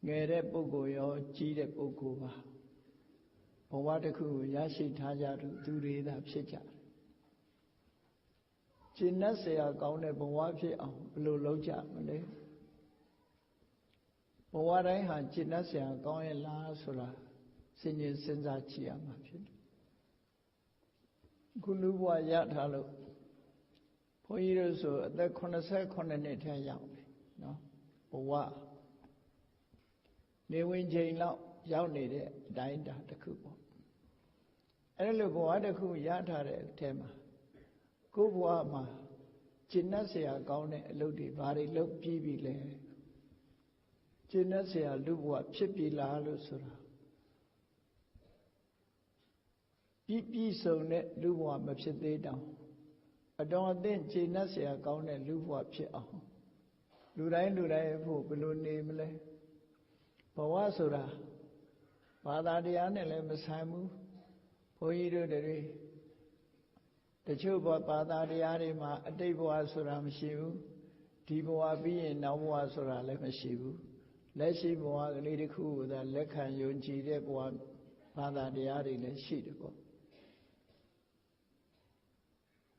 ငယ်တဲ့ပုဂ္ဂိုလ်ရောကြီးတဲ့ပုဂ္ဂိုလ်ပါဘဝတစ်ခုကိုရရှိထားကြသူတွေသာဖြစ်ကြတယ်ကျင့်တတ်เสียကောင်းတဲ့ဘဝဖြစ်အောင်ဘယ်လိုလုပ်ကြမလဲဘဝတိုင်းဟာကျင့်တတ်เสียကောင်းရဲ့လားဆိုတာစဉ်းကျင်စဉ်းစားကြည့်ရမှာဖြစ်တယ်ခုလူဘဝရထားလို့ဘုန်းကြီးတို့ဆိုအသက်89နှစ်ထဲရောက်ပြီနော်ဘဝနေဝင်ချိန်လောက်ရောက်နေတဲ့အတိုင်းတာတစ်ခုပေါ့အဲ့လိုဘဝတစ်ခုရထားတဲ့အထဲမှာကိုယ်ဘဝမှာကျင့်တတ်เสียကောင်းတဲ့အလုပ်တွေဘာတွေလုပ်ပြီးပြီလဲကျင့်တတ်เสียလူဘဝဖြစ်ပြီလားလို့ဆိုတာပြည့်စုံတဲ့လူဘဝမဖြစ်သေးတောင်အတော်အသင့်ကျင့်တတ်เสียကောင်းတဲ့လူဘဝဖြစ်အောင်လူတိုင်းဖို့ဘယ်လိုနေမလဲဘဝဆိုတာဘာသာတရားနဲ့လည်းမဆိုင်ဘူးဘုန်းကြီးတို့တွေတချို့ဘာသာတရားတွေမှာအတိတ်ဘဝဆိုတာမရှိဘူးဒီဘဝပြီးရင်နောက်ဘဝဆိုတာလည်းမရှိဘူးလက်ရှိဘဝကလေးတစ်ခုကိုသာလက်ခံယုံကြည်တဲ့ဘဝဘာသာတရားတွေလည်းရှိတယ်ပေါ့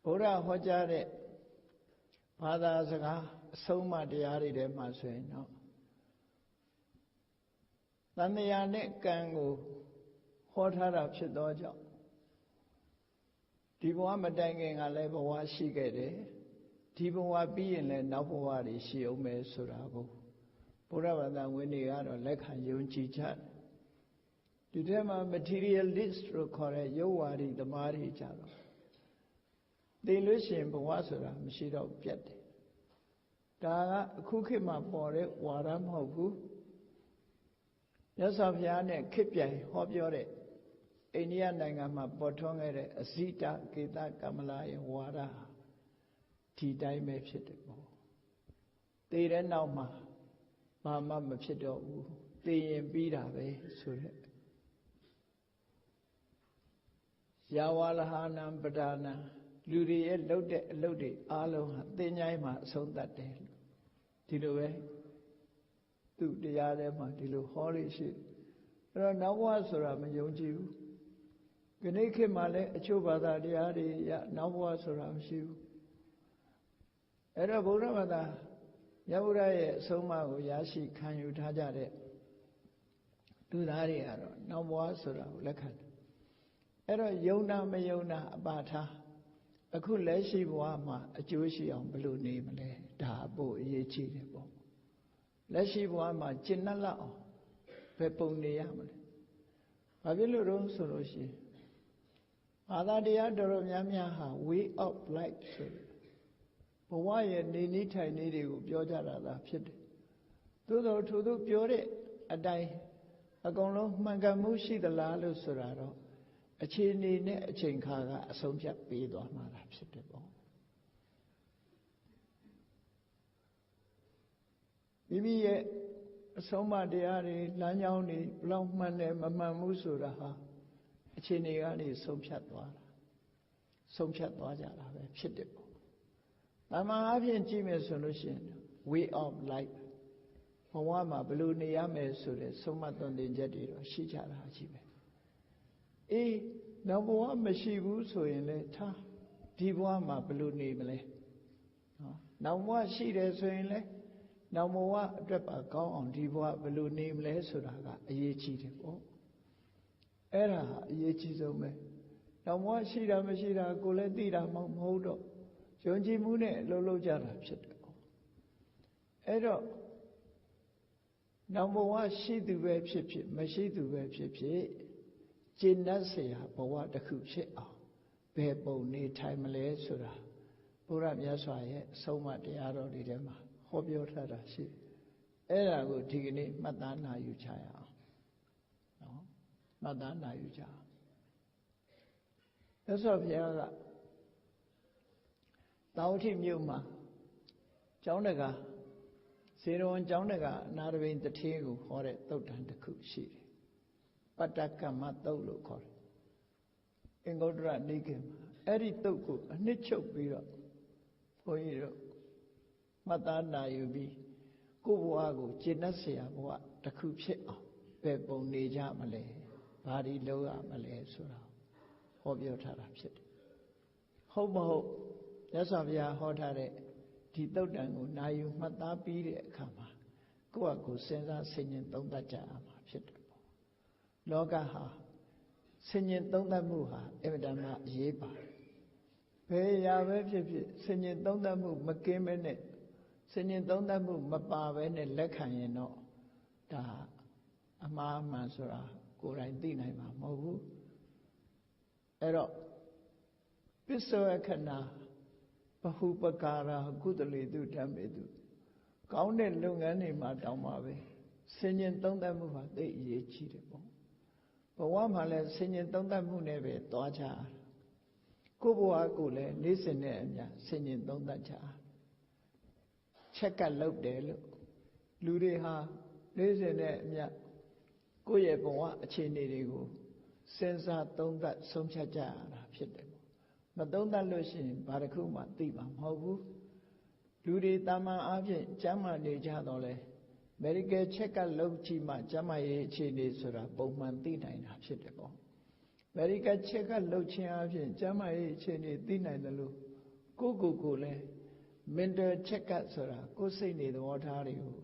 ဘုရားဟောကြားတဲ့ဘာသာစကားအဆုံးအမတရားတွေထဲမှာဆိုရင်တော့တန်မြာနဲ့ကံကိုဟောထားတာဖြစ်သောကြောင့်ဒီဘဝမတိုင်ခင်ကလည်းဘဝရှိခဲ့တယ်ဒီဘဝပြီးရင်လည်းနောက်ဘဝတွေရှိအောင်ပဲဆိုတာကိုဘုရားဘာသာဝင်တွေကတော့လက်ခံယုံကြည်ကြတယ်ဒီထဲမှာ materialist လို့ခေါ်တဲ့ယုတ်ဝါဒီသမားတွေကြတော့သိလို့ရှိရင်ဘဝဆိုတာမရှိတော့ပြတ်တယ်ဒါကအခုခေတ်မှာပေါ်တဲ့ဝါဒမဟုတ်ဘူးမြတ်စွာဘုရားနဲ့ခေတ်ပြိုင်ဟောပြောတဲ့အိန္ဒိယနိုင်ငံမှာပေါ်ထွန်းခဲ့တဲ့အဇိတကေတကမလာရဲ့ဝါဒဒီတိုင်းပဲဖြစ်တယ်ပေါ့သိတဲ့နောက်မှာဘာမှမဖြစ်တော့ဘူးသိရင်ပြီးတာပဲဆိုတဲ့ယာဝလဟာနံပဒါနံလူတွေရဲ့လုပ်တဲ့အလုပ်တွေအားလုံးဟာသင်္ချိုင်းမှာအဆုံးသတ်တယ်ဒီလိုပဲသူတရားထဲမှာဒီလိုဟောလို့ရှိအဲ့တော့နောက်ဘဝဆိုတာမယုံကြည်ဘူးခဏခေတ်မှာလည်းအချို့ဘာသာတရားတွေရနောက်ဘဝဆိုတာမရှိဘူးအဲ့တော့ဗုဒ္ဓဘာသာမြတ်ဗုဒ္ဓရဲ့အဆုံးအမကိုရရှိခံယူထားကြတဲ့လူသားတွေကတော့နောက်ဘဝဆိုတာကိုလက်ခံတယ်အဲ့တော့ယုံနာမယုံနာအပါထားအခုလက်ရှိဘဝမှာအကျိုးရှိအောင်ဘယ်လိုနေမလဲဒါအဖို့အရေးကြီးတယ်ပေါ့လက်ရှိဘဝမှာကျင့်နှက်လောက်အောင်ဘယ်ပုံနေရမလဲဘာဖြစ်လို့တော့ဆိုလို့ရှိရင်ဘာသာတရားတော်တော်များများဟာ way of life ဆိုဘဝရဲ့နေနည်းထိုင်နည်းတွေကိုပြောကြတာသာဖြစ်တယ်သို့တော်ထို့ပြောတဲ့အတိုင်းအကုန်လုံးမှန်ကန်မှုရှိသလားလို့ဆိုတာတော့အခြေအနေနဲ့အချိန်ခါကအဆုံးဖြတ်ပေးသွားမှာဖြစ်တယ်ပေါ့မိမိရဲ့အဆုံးအမတရားတွေလမ်းကြောင်းတွေဘလောက်မှန်တယ်မမှန်ဘူးဆိုတာဟာအခြေအနေကနေဆုံးဖြတ်သွားကြတာပဲဖြစ်တယ်ပေါ့။တမန်အဖြစ်ကြည့်မယ်ဆိုလို့ရှိရင် way of life ဘဝမှာဘယ်လိုနေရမယ်ဆိုတဲ့ဆုံးမသွန်သင်ချက်တွေတော့ရှိကြတာရှိပဲ။အေးနောက်ဘဝမရှိဘူးဆိုရင်လည်းထားဒီဘဝမှာဘယ်လိုနေမလဲ။နော်နောက်ဘဝရှိတယ်ဆိုရင်လည်းနောက်ဘဝအတွက်ပါကောင်းအောင်ဒီဘဝဘယ်လိုနေမလဲဆိုတာကအရေးကြီးတယ်ပေါ့။အဲ့ဒါအရေးကြီးဆုံးပဲ။နောက်ဘဝရှိတာမရှိတာကိုလည်းသိတာမဟုတ်တော့ယုံကြည်မှုနဲ့လှုပ်လှုပ်ကြတာဖြစ်တယ်ပေါ့အဲ့တော့နောက်ဘဝရှိသူပဲဖြစ်ဖြစ်မရှိသူပဲဖြစ်ဖြစ်ကျင့်တတ်เสียဘဝတစ်ခုဖြစ်အောင်ဘယ်ပုံနေထိုင်မလဲဆိုတာဘုရားမြတ်စွာရဲ့အဆုံးအမတရားတော်တွေထဲမှာဟောပြောထားတာရှိအဲ့ဒါကိုဒီကနေ့မှတ်သားနာယူကြရအောင်နော်မှတ်သားနာယူကြအောင်မြတ်စွာဘုရားကတောင်ထိမြို့မှာကျောင်းတကာစေရဝန်ကျောင်းတကာအနာရဘိန်တထေးကိုဟောတဲ့သုတ်တန်တစ်ခုရှိတယ်ပတ္တကမ္မသုတ်လို့ခေါ်တယ်အင်္ဂုတ္တရနိကေမှာအဲ့ဒီသုတ်ကိုအနှစ်ချုပ်ပြီးတော့ဘုန်းကြီးတို့မှတ်သားနာယူပြီး ကိုယ့်ဘဝကိုကျင့်တတ်เสียဘဝတစ်ခုဖြစ်အောင်ပဲပုံနေကြမလဲဘာဒီလုပ်ရမလဲဆိုတာဟောပြောထားတာဖြစ်တယ်ဟုတ်မဟုတ်မြတ်စွာဘုရားဟောထားတဲ့ဒီသုတ်တံကိုနာယူမှတ်သားပြီးတဲ့အခါမှာကိုယ့်အကိုစဉ်းစားဆင်ခြင်သုံးသပ်ကြရမှာဖြစ်တယ်ပေါ့လောကဟာဆင်ခြင်သုံးသပ်မှုဟာအမြဲတမ်းအရေးပါတယ်ဘယ်ရာပဲဖြစ်ဖြစ်ဆင်ခြင်သုံးသပ်မှုမကင်းမဲနဲ့ဆင်ခြင်သုံးသပ်မှုမပါဘဲနဲ့လက်ခံရင်တော့ဒါအမှားမှန်ဆိုတာကိုယ်တိုင်သိနိုင်မှာမဟုတ်ဘူးအဲ့တော့ပစ္စောခဏဘဟုပကာရကုသလေတုဓမ္မေတုကောင်းတဲ့လုပ်ငန်းတွေမှာတောင်းပါပဲဆင်ခြင်သုံးသပ်မှုဟာသိအရေးကြီးတယ်ပေါ့ဘဝမှာလည်းဆင်ခြင်သုံးသပ်မှုနဲ့ပဲသွားကြကိုယ့်ဘဝကိုလည်းနေ့စဉ်နဲ့အမျှဆင်ခြင်သုံးသပ်ကြချက်ကလုပ်တယ်လို့လူတွေဟာနေ့စဉ်နဲ့အမျှကိုယ့်ရဲ့ဘဝအခြေအနေတွေကိုစဉ်းစားသုံးသပ်ဆုံးဖြတ်ကြရတာဖြစ်တယ်ပေါ့မသုံးသပ်လို့ရှိရင်ဘာတစ်ခုမှသိမှာမဟုတ်ဘူးလူတွေတာမန်အားဖြင့်ကျမ်းမာနေကြတော့လဲ medical check up လုပ်ကြည့်မှကျမ်းမာရေးအခြေအနေဆိုတာပုံမှန်သိနိုင်တာဖြစ်တယ်ပေါ့ medical check up လုပ်ခြင်းအပြင်ကျမ်းမာရေးအခြေအနေသိနိုင်တယ်လို့ကိုယ်လည်း mental check up ဆိုတာကိုယ်စိတ်နေသဘောထားတွေကို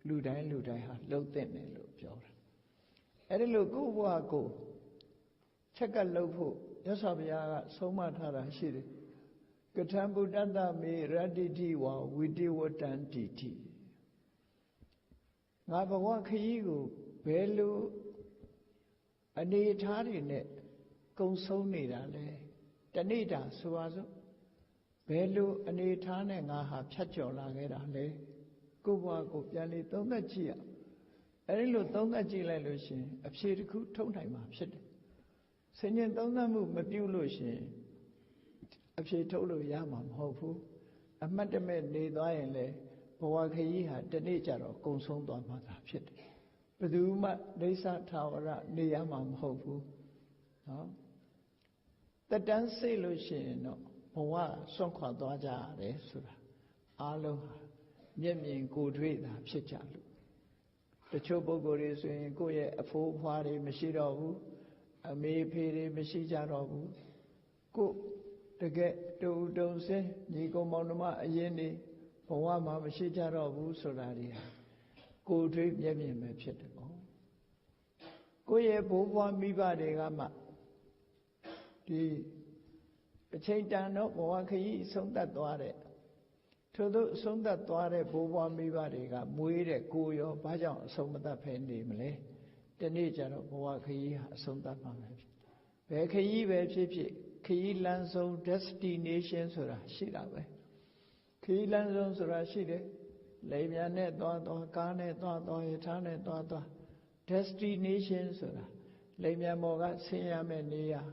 လူတိုင်းဟာလုပ်သင့်တယ်လို့ပြောတာအဲ့ဒီလိုကိုယ့်ဘဝကို check up လုပ်ဖို့မြတ်စွာဘုရားကဆုံးမထားတာရှိတယ်ကထံဗုဒ္ဓတ္တမေရတ္တိတိဝါဝိတိဝတ္တံတိတိငါဘဝခရီးကိုဘယ်လိုအနေအထားတွေနဲ့ကုံဆုံးနေတာလဲတနေ့တာဆိုပါစို့ဘယ်လိုအနေအထားနဲ့ငါဟာဖြတ်ကျော်လာခဲ့တာလဲကိုယ့်ဘဝကိုပြန်လေသုံးသပ်ကြည့်ရအဲဒီလိုသုံးသပ်ကြည့်လိုက်လို့ရှင်အဖြေတစ်ခုထုတ်နိုင်မှာဖြစ်တယ်ဆင်ခြင်သုံးသပ်မှုမပြုလို့ရှင်အဖြေထုတ်လို့ရမှာမဟုတ်ဘူးအမှတ်တမဲ့နေသွားရင်လေဘဝခရီးဟာတနေ့ကျတော့ကုံဆုံးသွားမှာသာဖြစ်တယ်ဘယ်သူမှဒိဋ္ဌထာဝရနေရမှာမဟုတ်ဘူးနော်တက်တန်းစိတ်လို့ရှိရင်တော့ဘဝဆွန့်ခွာသွားကြရတယ်ဆိုတာအားလုံးဟာမျက်မြင်ကိုယ်တွေ့တာဖြစ်ကြလို့တချို့ပုဂ္ဂိုလ်တွေဆိုရင်ကိုယ့်ရဲ့အဖိုးအဖွားတွေမရှိတော့ဘူးအမေဖေတွေမရှိကြတော့ဘူးကိုတကယ်တူတုံစင်းညီကောင်မောင်နှမအရင်နေဘဝမှာမရှိကြတော့ဘူးဆိုတာတွေဟာကိုယ်တွေ့မျက်မြင်ပဲဖြစ်တယ်ပေါ့ကိုယ့်ရဲ့ဘိုးဘွားမိဘတွေကမှဒီအချိန်တန်တော့ဘဝခရီးဆုံးသက်သွားတဲ့ထို့သောဆုံးသက်သွားတဲ့ဘိုးဘွားမိဘတွေကမွေးတဲ့ကိုရောဘာကြောင့်အဆုံးမသတ်ဖဲနေမလဲတနေ့ကျတော့ဘဝခရီးဟာအဆုံးသတ်မှာပဲဖြစ်ဘယ်ခရီးပဲဖြစ်ဖြစ်ခရီးလမ်းဆုံး destination ဆိုတာရှိတာပဲခရီးလမ်းဆုံးဆိုတာရှိတယ်လေယာဉ်နဲ့သွားကားနဲ့သွားရထားနဲ့သွား destination ဆိုတာလေယာဉ်ပေါ်ကဆင်းရမယ့်နေရာ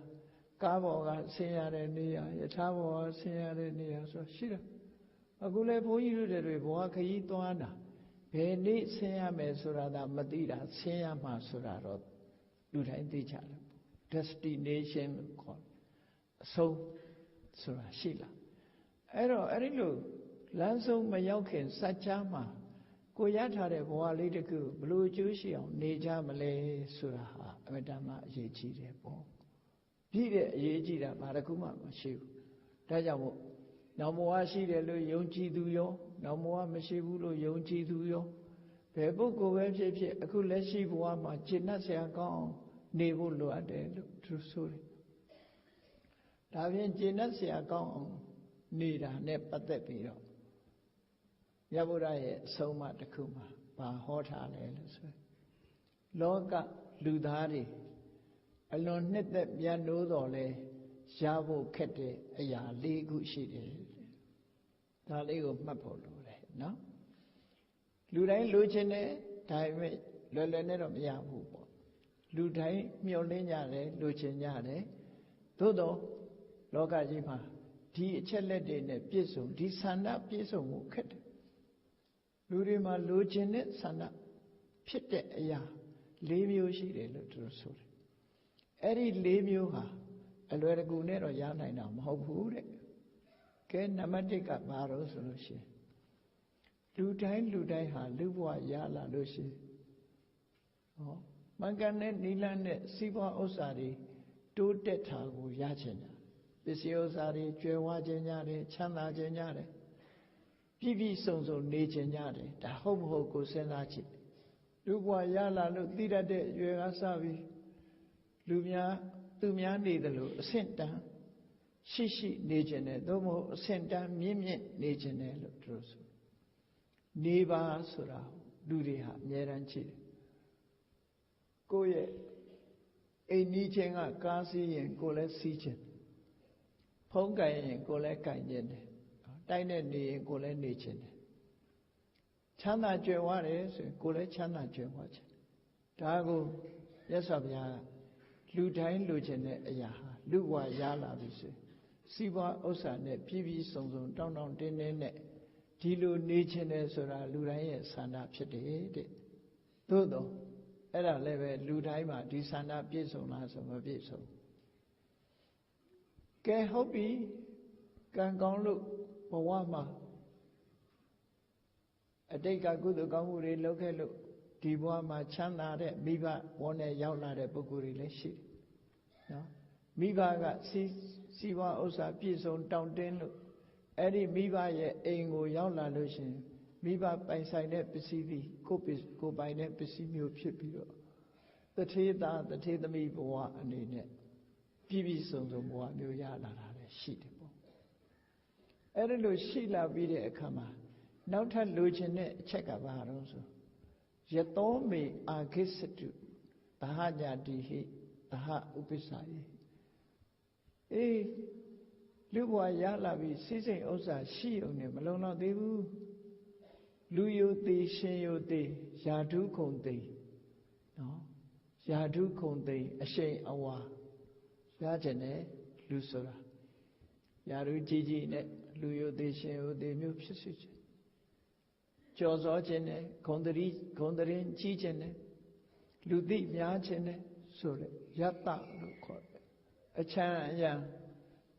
ကားပေါ်ကဆင်းရတဲ့နေရာရထားပေါ်ကဆင်းရတဲ့နေရာဆိုတာရှိတယ်အခုလဲဘုန်းကြီးတို့တွေဘဝခရီးသွားတာဘယ်နေ့ဆင်းရမယ်ဆိုတာဒါမသိတာဆင်းရမှာဆိုတာတော့လူတိုင်းသိကြတယ် destination လို့ခေါ်တယ်အဆုံးဆိုတာရှိလားအဲ့တော့အဲ့ဒီလိုလမ်းဆုံးမရောက်ခင်စัจ जा မှာကိုရထားတဲ့ဘဝလေးတစ်ခုဘလို့အကျိုးရှိအောင်နေကြမလဲဆိုတာဟာအမြဲတမ်းအရေးကြီးတယ်ပေါ့ပြည့်တဲ့အရေးကြီးတာဘာတစ်ခုမှမရှိဘူးဒါကြောင့်မို့နောင်ဘဝရှိတယ်လို့ယုံကြည်သူရောနောင်ဘဝမရှိဘူးလို့ယုံကြည်သူရောဘယ်ပုဂ္ဂိုလ်ပဲဖြစ်ဖြစ်အခုလက်ရှိဘဝမှာကျင့်တတ်စရာကောင်းနေဖို့လိုအပ်တယ်လို့သူဆိုတယ်ဒါဖြင့်ကျင့်တတ်စရာကောင်းအောင်နေတာနဲ့ပတ်သက်ပြီးတော့မြတ်ဗုဒ္ဓရဲ့အဆုံးအမတစ်ခုမှာဘာဟောထားလဲလို့ဆိုလောကလူသားတွေအလွန်နှစ်သက်မြတ်နိုးတော်လဲရဖို့ခက်တဲ့အရာ၄ခုရှိတယ်ဒါလေးကိုမှတ်ဖို့လိုတယ်နော်လူတိုင်းလိုချင်တယ်ဒါပေမဲ့လွယ်လွယ်နဲ့တော့မရဘူးပေါ့လူတိုင်းမျှော်လင့်ကြတယ်လိုချင်ကြတယ်သို့တော့လောကကြီးမှာဒီအချက်လက်တွေနဲ့ပြည့်စုံဒီဆန္ဒပြည့်စုံမှုခက်တယ်လူတွေမှာလိုချင်တဲ့ဆန္ဒဖြစ်တဲ့အရာ၄မျိုးရှိတယ်လို့သူတို့ဆိုတယ်အဲ့ဒီ၄မျိုးဟာအလွယ်တကူနဲ့တော့ရနိုင်တာမဟုတ်ဘူးတဲ့ကဲနံပါတ်1ကဘာလို့ဆိုလို့ရှိရင် လူတိုင်းဟာလူဘဝရလာလို့ရှိရင်မှန်ကန်တဲ့နိလန်းနဲ့စီးပွားဥစ္စာတွေတိုးတက်တာကိုရချင်တာပစ္စည်းဥစ္စာတွေကျွယ်ဝခြင်းကြတယ်ချမ်းသာခြင်းကြတယ်ပြည့်စုံနေခြင်းကြတယ်ဒါဟုတ်မဟုတ်ကိုစဉ်းစားကြည့်လူဘဝရလာလို့သိတတ်တဲ့ရွယ်ကစပြီးသူများနေတယ်လို့အဆင့်တန်းရှိနေခြင်းတယ်သို့မဟုတ်အဆင့်တန်းမြင့်နေခြင်းတယ်လို့သူတို့ဆိုနေပါဆိုတာလူတွေဟာအများတန်းရှိတယ်ကိုယ့်ရဲ့အိမ်နီးချင်းကကားစီးရင်ကိုယ်လည်းစီးခြင်းဖုံးကင်ရင်ကိုယ်လည်းကင်ခြင်းတယ်တိုက်နဲ့နေရင်ကိုယ်လည်းနေခြင်းတယ်ချမ်းသာကြွယ်ဝတယ်ဆိုရင်ကိုယ်လည်းချမ်းသာကြွယ်ဝခြင်းဒါကိုမြတ်စွာဘုရားလူတိုင်းလိုချင်တဲ့အရာဟာလူဘဝရလာပြီဆိုရင်စီးပွားဥစ္စာနဲ့ပြည့်စုံတောင်းတင်းနဲ့ဒီလိုနေခြင်းတယ်ဆိုတာလူတိုင်းရဲ့ဆန္ဒဖြစ်တယ်တဲ့သို့တော့အဲ့ဒါလည်းပဲလူတိုင်းမှာဒီဆန္ဒပြည့်စုံလားဆိုမပြည့်စုံကဲဟုတ်ပြီကံကောင်းလို့ဘဝမှာအတိတ်ကကုသိုလ်ကောင်းမှုတွေလုပ်ခဲ့လို့ဒီဘဝမှာချမ်းသာတဲ့မိဘဘောနဲ့ရောက်လာတဲ့ပုဂ္ဂိုလ်တွေလည်းရှိတယ်နော်မိဘကစီးပွားဥစ္စာပြည့်စုံတောင့်တင်းလို့အဲ့ဒီမိဘရဲ့အိမ်ကိုရောက်လာလို့ရှင်မိဘပိုင်ဆိုင်တဲ့ပစ္စည်းကိုပိုင်တဲ့ပစ္စည်းမျိုးဖြစ်ပြီးတော့တထေးသားတထေးသမီးဘဝအနေနဲ့ပြည့်စုံဘဝမျိုးရလာတာလည်းရှိတယ်ပေါ့အဲ့ဒီလိုရှိလာပြီးတဲ့အခါမှာနောက်ထပ်လိုချင်တဲ့အချက်ကဘာတော့ဆိုယတောမေအာခိစတုသဟညာတိဟိသဟဥပ္ပစာယအေးလူဘဝရလာပြီးစိစိမ်ဥစ္စာရှိုံနဲ့မလုံလောက်သေးဘူးလူယုသေးရှင်ယုသေးယာဓုခုံသိနော်ယာဓုခုံသိအရှိန်အဝါရကြတယ်လူဆိုတာယာဓုကြီးနဲ့လူယုသေးရှင်ယုသေးမျိုးဖြစ်စေခြင်းကြော်စောခြင်းနဲ့ဂုံတရင်ကြီးခြင်းနဲ့လူသိများခြင်းနဲ့ဆိုတဲ့ယတ္တလို့ခေါ်တယ်အချမ်းအယံ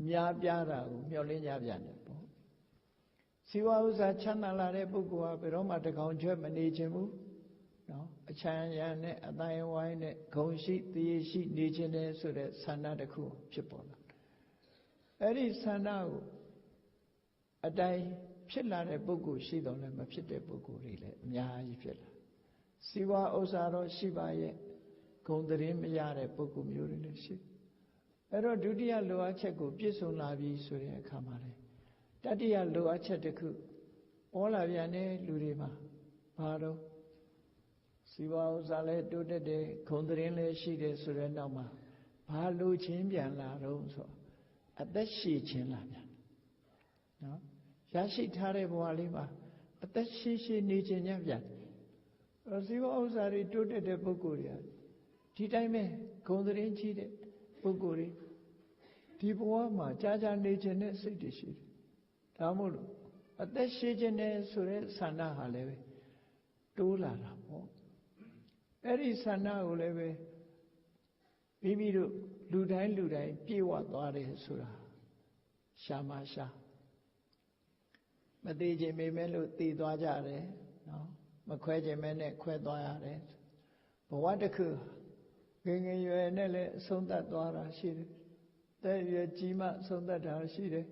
များပြားတာကိုမျှော်လင့်ကြပြန်တယ်ပေါ့စီဝါဥစ္စာချမ်းသာလာတဲ့ပုဂ္ဂိုလ်ဟာဘယ်တော့မှတကောင်ကျွဲ့မနေခြင်းဘူးနော်အချမ်းအယံနဲ့အတိုင်းဝိုင်းနဲ့ဂုံရှိတည်ရှိနေခြင်းနဲ့ဆိုတဲ့ဆန္ဒတစ်ခုဖြစ်ပေါ်လာအဲ့ဒီဆန္ဒကိုအတိုင်းဖြစ်လာတဲ့ပုဂ္ဂိုလ်ရှိတော့လည်းမဖြစ်တဲ့ပုဂ္ဂိုလ်တွေလည်းအများကြီးဖြစ်လာစီဝါဥစ္စာတော့ရှိပါရဲ့ဂုံတရင်မရတဲ့ပုဂ္ဂိုလ်မျိုးတွေလည်းရှိအဲ့တော့ဒုတိယလိုအပ်ချက်ကိုပြည့်စုံလာပြီဆိုတဲ့အခါမှာလေတတိယလိုအပ်ချက်တစ်ခုပေါ်လာပြန်တဲ့လူတွေမှာဘာတော့စီဝါဥစ္စာလည်းတိုးတက်တယ်ဂုံတရင်လည်းရှိတယ်ဆိုတဲ့နောက်မှာဘာလိုချင်းပြန်လာတော့ဆိုအသက်ရှည်ခြင်းလာပြန်နော်ရရှိထားတဲ့ဘဝလေးမှာအသက်ရှည်နေခြင်းညပြန်ဇီဝဥစ္စာတွေတိုးတက်တဲ့ပုဂ္ဂိုလ်တွေဒီတိုင်းပဲဂုံသတင်းကြီးတဲ့ပုဂ္ဂိုလ်တွေဒီဘဝမှာကြာနေခြင်းနဲ့စိတ်တွေရှိတယ်ဒါမို့လို့အသက်ရှည်ခြင်းနဲ့ဆိုတဲ့ဆန္ဒဟာလည်းပဲတိုးလာတာပေါ့အဲ့ဒီဆန္ဒကိုလည်းပဲမိမိတို့လူတိုင်းပြေဝသွားတယ်ဆိုတာရှာမရှာမသေးခြင်းမေမဲ့လို့တည်သွားကြတယ်နော်မခွဲခြင်းမဲနဲ့ခွဲသွားရတယ်ဘဝတစ်ခုငယ်ရွယ်နဲ့လည်းအဆုံးသတ်သွားတာရှိတယ်တဲ့ရွယ်ကြီးမှအဆုံးသတ်တာရှိတယ်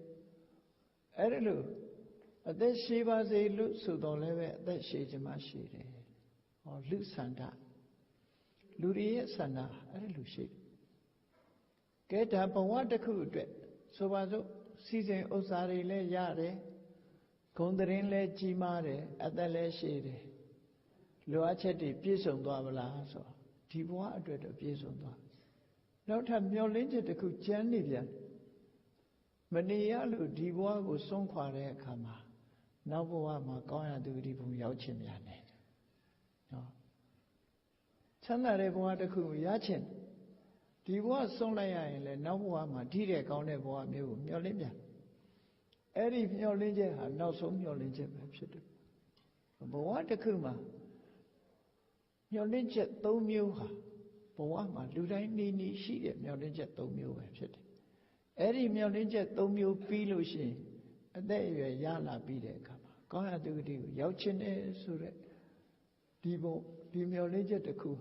အဲ့ဒါလို့အသက်ရှည်ပါစေလို့ဆိုတော့လည်းပဲအသက်ရှည်ခြင်းမှရှိတယ်ဟောလူဆန္ဒလူတွေရဲ့ဆန္ဒအဲ့လိုရှိတယ်ကဲဒါဘဝတစ်ခုအတွက်ဆိုပါစို့စီစဉ်ဥစ္စာတွေလည်းရတယ်ဂုံတရင်လည်းကြီးမားတယ်အသက်လည်းရှည်တယ်လိုအပ်ချက်တွေပြည့်စုံသွားဗလားဆိုဒီဘဝအတွက်တော့ပြည့်စုံသွားနောက်ထပ်မျှော်လင့်ချက်တစ်ခုကျန်နေပြန်မနေရလို့ဒီဘဝကိုစွန့်ခွာတဲ့အခါမှာနောက်ဘဝမှာကောင်းရသူဒီဘုံရောက်ချင်ပြန်တယ်နော်ချမ်းသာတဲ့ဘဝတစ်ခုကိုရချင်ဒီဘဝစွန့်လိုက်ရရင်လည်းနောက်ဘဝမှာဒီတဲ့ကောင်းတဲ့ဘဝမျိုးကိုမျှော်လင့်ပြန်အဲ့ဒီမျှော်လင့်ချက်ဟာနောက်ဆုံးမျှော်လင့်ချက်ပဲဖြစ်တယ်ဘဝတစ်ခုမှာမျှော်လင့်ချက်၃မျိုးဟာဘဝမှာလူတိုင်းနေရှိတဲ့မျှော်လင့်ချက်၃မျိုးပဲဖြစ်တယ်အဲ့ဒီမျှော်လင့်ချက်၃မျိုးပြီးလို့ရှိရင်အသက်အရွယ်ရလာပြီးတဲ့အခါမှာ ကောင်းရာသူဂတိကိုရောက်ခြင်းနဲ့ဆိုတဲ့ဒီမျောလင်းချက်တစ်ခု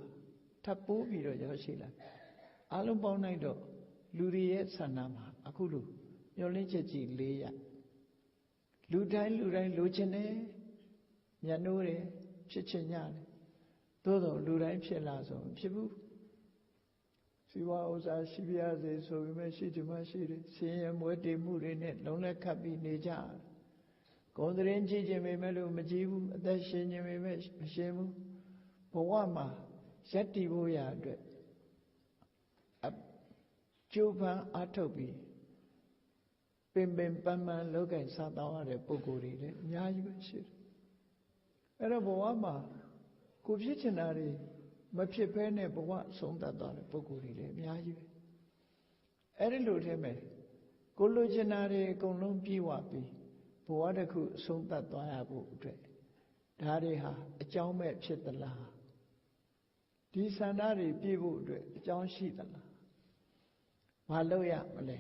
ထပ်ပိုးပြီးတော့ရောက်ရှိလာအလုံးပေါင်းလိုက်တော့လူတွေရဲ့ဆန္ဒမှာအခုလိုမျောလင်းချက်ကြီး၄ရလူတိုင်းလိုချင်တယ်ညနိုးတယ်ဖြစ်ချင်ကြတယ်သို့တော်လူတိုင်းဖြစ်လာဆိုမဖြစ်ဘူးစီဝါဥစ္စာရှိပြရစေဆိုပေမဲ့ရှိချင်မှရှိတယ်ဆင်းရဲမွဲတေမှုတွေနဲ့လုံးလက်ခတ်ပြီးနေကြဂုဏ်သတင်းကြည့်ခြင်းပေမဲ့လို့မကြည့်ဘူးအသက်ရှင်ခြင်းပေမဲ့မရှင်ဘူးဘဝမှာရက်တည်ဖို့ရအတွက်ကြိုးပမ်းအားထုတ်ပြီးပင်ပန်းလောက်ကင်စားတောင်းရတဲ့ပုဂ္ဂိုလ်တွေလည်းအများကြီးပဲရှိတယ်အဲ့တော့ဘဝမှာကိုဖြစ်ချင်တာတွေမဖြစ်ဘဲနဲ့ဘဝဆုံးသတ်သွားတဲ့ပုဂ္ဂိုလ်တွေလည်းအများကြီးပဲအဲ့ဒီလိုထဲမှာကိုလိုချင်တာတွေအကုန်လုံးပြည့်ဝပြီးဘဝတစ်ခုအဆုံးသတ်သွားရဖို့အတွက်ဒါတွေဟာအကြောင်းမဲ့ဖြစ်သလားဒီဆန္ဒတွေပြည့်ဖို့အတွက်အကြောင်းရှိသလားမလုပ်ရမလဲ